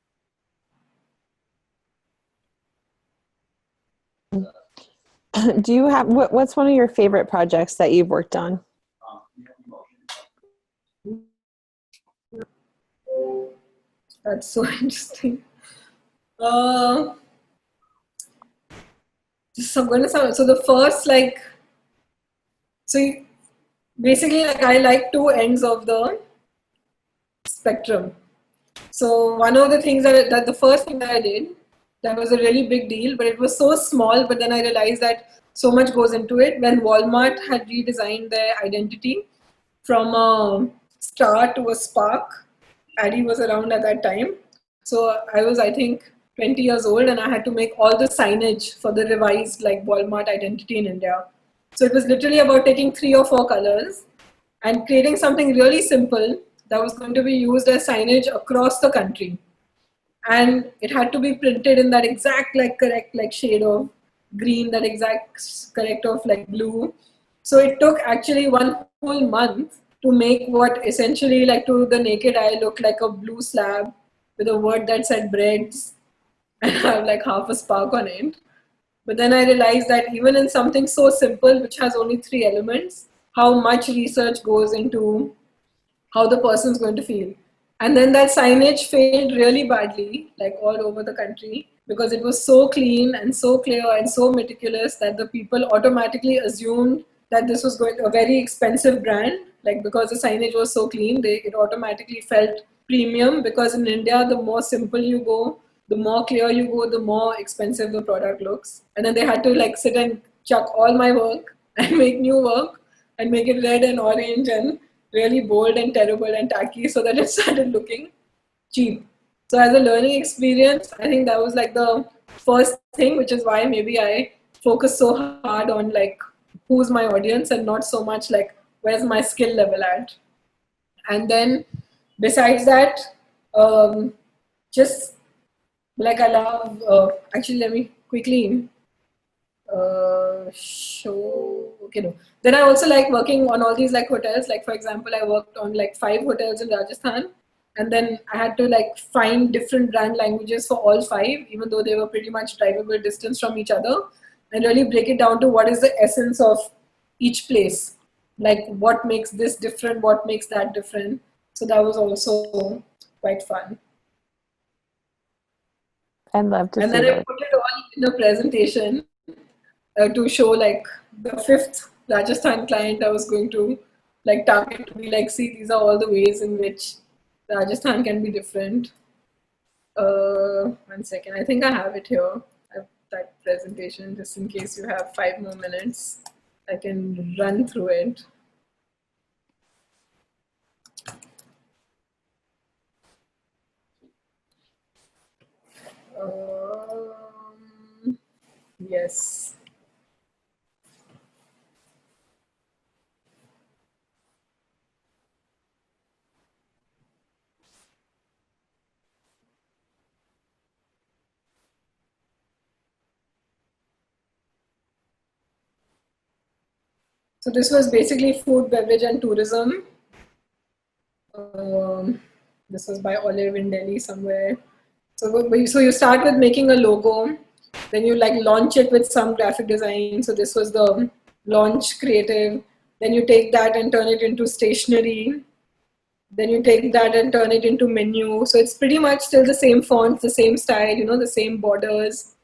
Do you have what's one of your favorite projects that you've worked on? That's so interesting. So I'm going to sound, so the first basically I like two ends of the spectrum. So one of the things that the first thing that I did, that was a really big deal, but it was so small, but then I realized that so much goes into it. When Walmart had redesigned their identity from a star to a spark, Addy was around at that time. So I was, I think, 20 years old, and I had to make all the signage for the revised like Walmart identity in India. So it was literally about taking 3 or 4 colors and creating something really simple that was going to be used as signage across the country. And it had to be printed in that exact correct shade of green, that exact correct of blue. So it took actually 1 whole month to make what essentially to the naked eye looked like a blue slab with a word that said breads and have half a spark on it. But then I realized that even in something so simple, which has only 3 elements, how much research goes into how the person's going to feel. And then that signage failed really badly, all over the country, because it was so clean and so clear and so meticulous that the people automatically assumed that this was going to a very expensive brand. Because the signage was so clean, it automatically felt premium, because in India, the more simple you go, the more clear you go, the more expensive the product looks. And then they had to sit and chuck all my work and make new work and make it red and orange and really bold and terrible and tacky, so that it started looking cheap. So as a learning experience, I think that was the first thing, which is why maybe I focus so hard on who's my audience and not so much where's my skill level at. And then besides that, just I love, actually let me quickly show, okay, no. Then I also like working on all these hotels. For example, I worked on 5 hotels in Rajasthan, and then I had to find different brand languages for all 5, even though they were pretty much drivable distance from each other, and really break it down to what is the essence of each place. What makes this different, what makes that different. So that was also quite fun. I'd love to and see then I that. put it all in a presentation to show the 5th Rajasthan client I was going to target, to be see, these are all the ways in which Rajasthan can be different. 1 second, I think I have it here. I've that presentation just in case you have 5 more minutes. I can run through it. Yes. So this was basically food, beverage, and tourism. This was by Olive in Delhi somewhere. So you start with making a logo, then you like launch it with some graphic design. So this was the launch creative. Then you take that and turn it into stationery. Then you take that and turn it into menu. So it's pretty much still the same fonts, the same style, the same borders,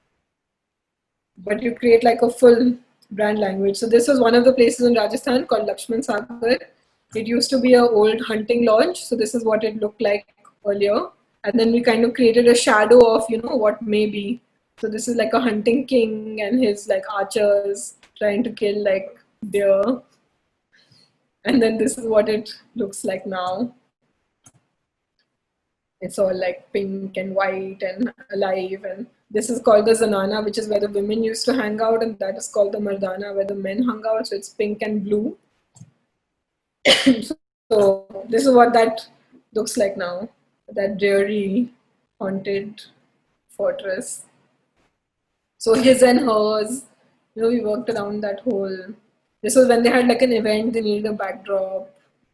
but you create like a full brand language. So this was one of the places in Rajasthan called Lakshman Sagar. It used to be an old hunting lodge. So this is what it looked like earlier. And then we kind of created a shadow of, what may be. So this is like a hunting king and his like archers trying to kill like deer. And then this is what it looks like now. It's all like pink and white and alive. And this is called the Zanana, which is where the women used to hang out. And that is called the Mardana, where the men hung out. So it's pink and blue. So this is what that looks like now. That dreary, haunted fortress. So his and hers, we worked around that whole. This was when they had like an event, they needed a backdrop.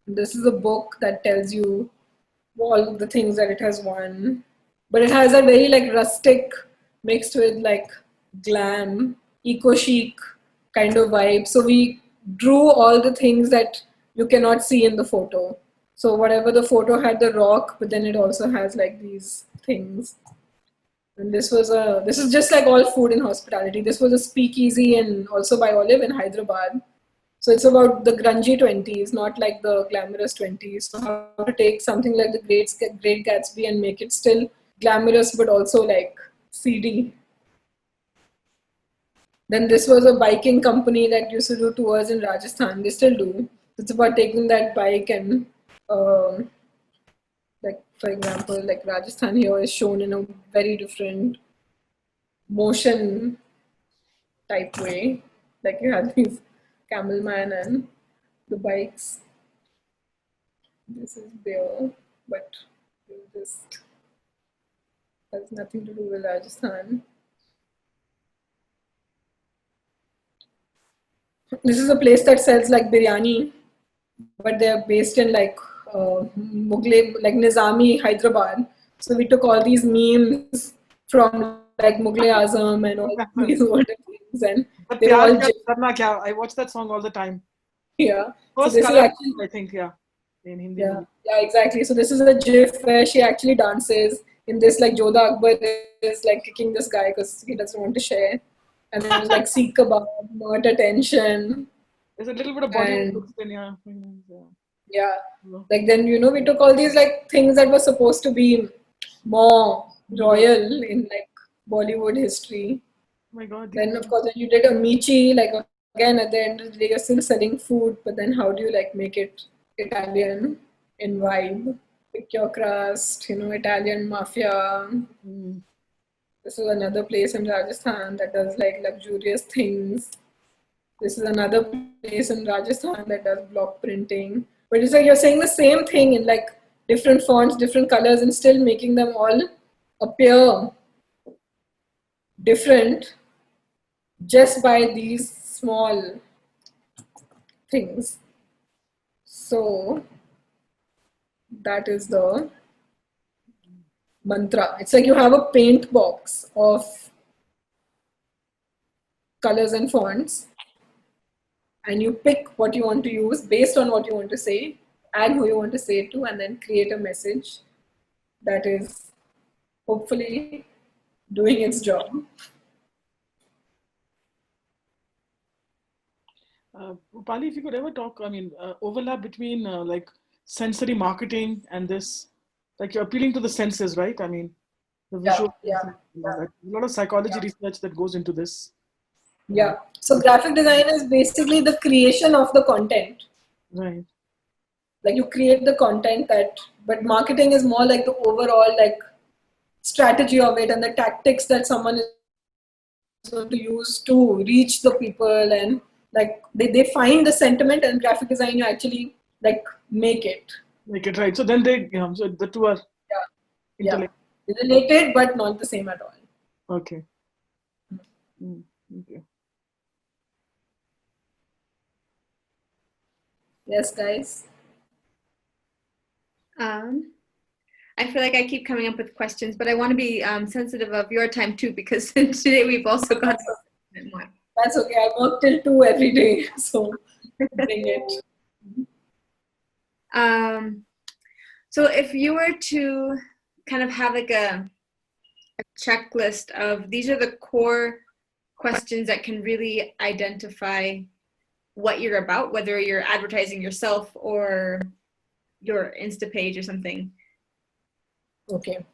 This is a book that tells you all the things that it has won. But it has a very like rustic mixed with like glam, eco chic kind of vibe. So we drew all the things that you cannot see in the photo. So whatever the photo had the rock, but then it also has like these things. And this is just like all food and hospitality. This was a speakeasy and also by Olive in Hyderabad. So it's about the grungy 20s, not like the glamorous 20s. So how to take something like the Great Gatsby and make it still glamorous but also like seedy. Then this was a biking company that used to do tours in Rajasthan. They still do. It's about taking that bike and like for example, like Rajasthan here is shown in a very different motion type way. Like you have these camel man and the bikes. This is there, but it just has nothing to do with Rajasthan. This is a place that sells like biryani, but they're based in like Mughal, like Nizami, Hyderabad. So we took all these memes from like Mughal Azam and all these older things, and But they were Pyar all Kya Karna Kya, I watch that song all the time. yeah. So First this is color, actually I think, yeah, in Hindi yeah, movie. yeah, exactly. So this is a GIF where she actually dances in this like Jodha Akbar is like kicking this guy because he doesn't want to share, and then it was like seek kebab, not attention, There's a little bit of Bollywood and mixed in, yeah. yeah, like then we took all these like things that were supposed to be more royal in like Bollywood history. Oh my God. Then of course when you did a Michi, like again at the end of the day you're still selling food, but then how do you like make it Italian in vibe? Pick your crust, Italian mafia. This is another place in Rajasthan that does like luxurious things. This is another place in Rajasthan that does block printing. But it's like you're saying the same thing in like different fonts, different colors, and still making them all appear different just by these small things. So that is the mantra. It's like you have a paint box of colors and fonts, and you pick what you want to use based on what you want to say and who you want to say it to, and then create a message that is hopefully doing its job. Rupali, if you could ever talk, overlap between like sensory marketing and this, like you're appealing to the senses, right? I mean, The Yeah, visual. yeah, And all that. A lot of psychology yeah. research that goes into this. Yeah. So graphic design is basically the creation of the content. Right. Like you create the content but marketing is more like the overall like strategy of it and the tactics that someone is going to use to reach the people, and like they find the sentiment, and graphic design you actually like make it. Make it right. So then they, so the two are Yeah. Yeah. interlinked. Related but not the same at all. Okay. Okay. Yes, guys. I feel like I keep coming up with questions, but I want to be sensitive of your time too, because today we've also got a bit more. That's okay. I work till 2 every day, so bring it. So if you were to kind of have like a checklist of these are the core questions that can really identify what you're about, whether you're advertising yourself or your Insta page or something. Okay.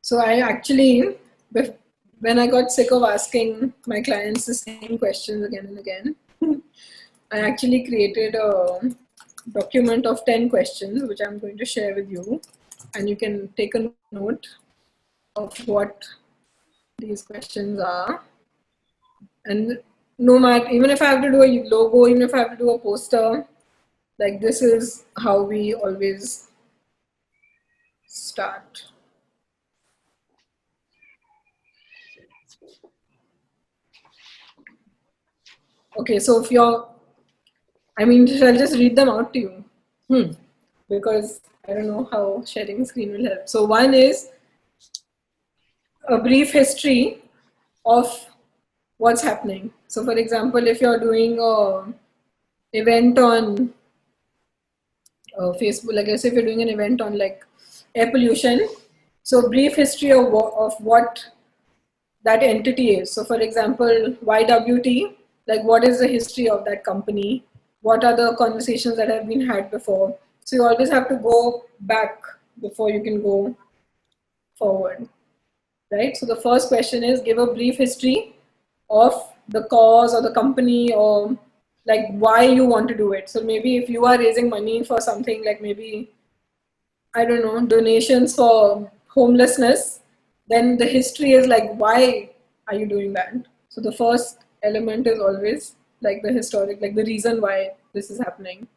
So I actually, when I got sick of asking my clients the same questions again and again, I actually created a document of 10 questions, which I'm going to share with you. And you can take a note of what these questions are. And no matter, even if I have to do a logo, even if I have to do a poster, like this is how we always start. Okay, so if you're, I mean, shall I just read them out to you? Because I don't know how sharing screen will help. So one is a brief history of what's happening. So for example, if you're doing a event on Facebook, like I say, if you're doing an event on like air pollution, so brief history of what that entity is. So for example, YWT, like what is the history of that company? What are the conversations that have been had before? So you always have to go back before you can go forward, right? So the first question is give a brief history of the cause or the company or like why you want to do it. So maybe if you are raising money for something like maybe, I don't know, donations for homelessness, then the history is like, why are you doing that? So the first element is always like the historic, like the reason why this is happening.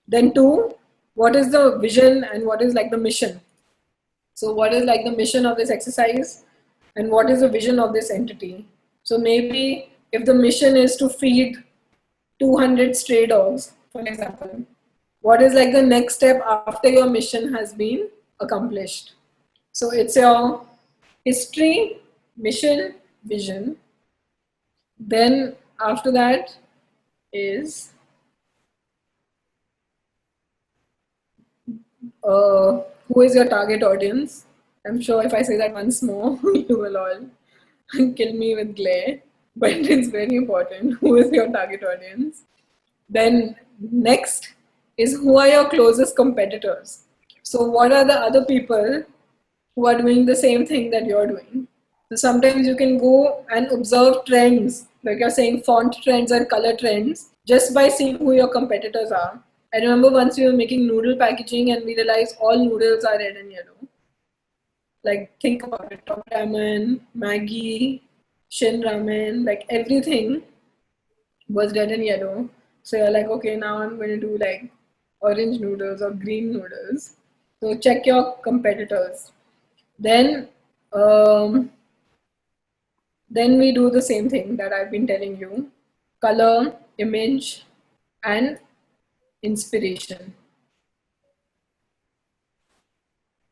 Then two, what is the vision and what is like the mission? So what is like the mission of this exercise and what is the vision of this entity? So maybe if the mission is to feed 200 stray dogs, for example, what is like the next step after your mission has been accomplished? So it's your history, mission, vision. Then after that is who is your target audience? I'm sure if I say that once more, you will all kill me with glare, but it's very important. Who is your target audience? Then next is who are your closest competitors? So what are the other people who are doing the same thing that you're doing? So sometimes you can go and observe trends, like you're saying font trends and color trends, just by seeing who your competitors are. I remember once we were making noodle packaging and we realized all noodles are red and yellow. Like think about it, Top Ramen, Maggi, Shin Ramen, like everything was red and yellow. So you're like, okay, now I'm going to do like orange noodles or green noodles. So check your competitors. Then, then we do the same thing that I've been telling you: color, image, and inspiration.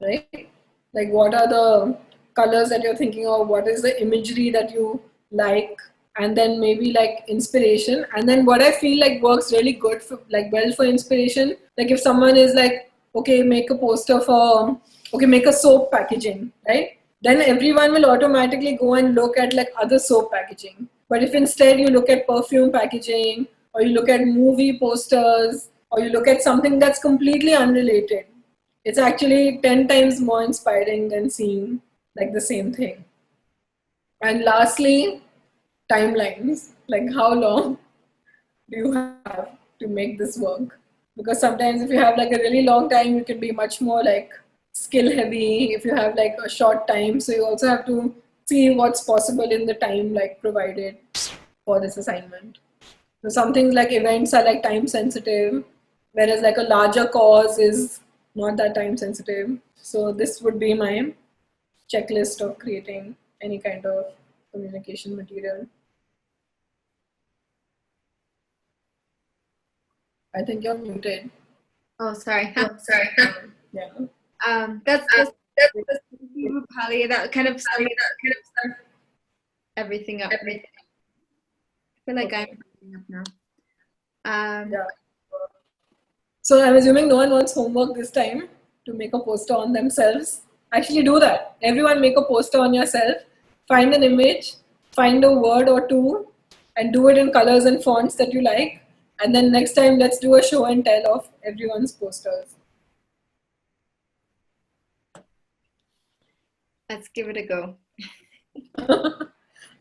Right? Like, what are the colors that you're thinking of? What is the imagery that you like? And then maybe like inspiration. And then what I feel like works really good for like well for inspiration, like if someone is like, okay, make a poster for, okay, make a soap packaging, right? Then everyone will automatically go and look at like other soap packaging. But if instead you look at perfume packaging, or you look at movie posters, or you look at something that's completely unrelated, it's actually 10 times more inspiring than seeing like the same thing. And lastly, timelines. Like how long do you have to make this work? Because sometimes if you have like a really long time, you can be much more like skill heavy. If you have like a short time, so you also have to see what's possible in the time like provided for this assignment. So some things like events are like time sensitive, whereas like a larger cause is not that time sensitive. So this would be my checklist of creating any kind of communication material. I think you're muted. Oh, sorry. Yeah. That's Rupali. That kind of sums everything up. I feel like I'm wrapping up now. Yeah. So I'm assuming no one wants homework this time to make a poster on themselves. Actually do that. Everyone make a poster on yourself. Find an image, find a word or two, and do it in colors and fonts that you like. And then next time let's do a show and tell of everyone's posters. Let's give it a go.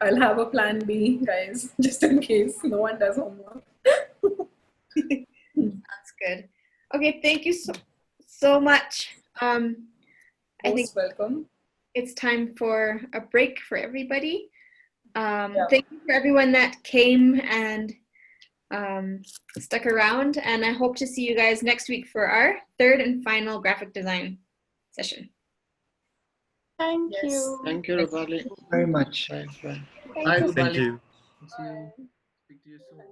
I'll have a plan B, guys, just in case no one does homework. Sounds good. Okay, thank you so much. I think welcome. It's time for a break for everybody. Thank you for everyone that came and stuck around, and I hope to see you guys next week for our third and final graphic design session. Thank you. Thank you, Rupali. Very much. Bye. Thank Rupali. you. See you. Speak to you soon.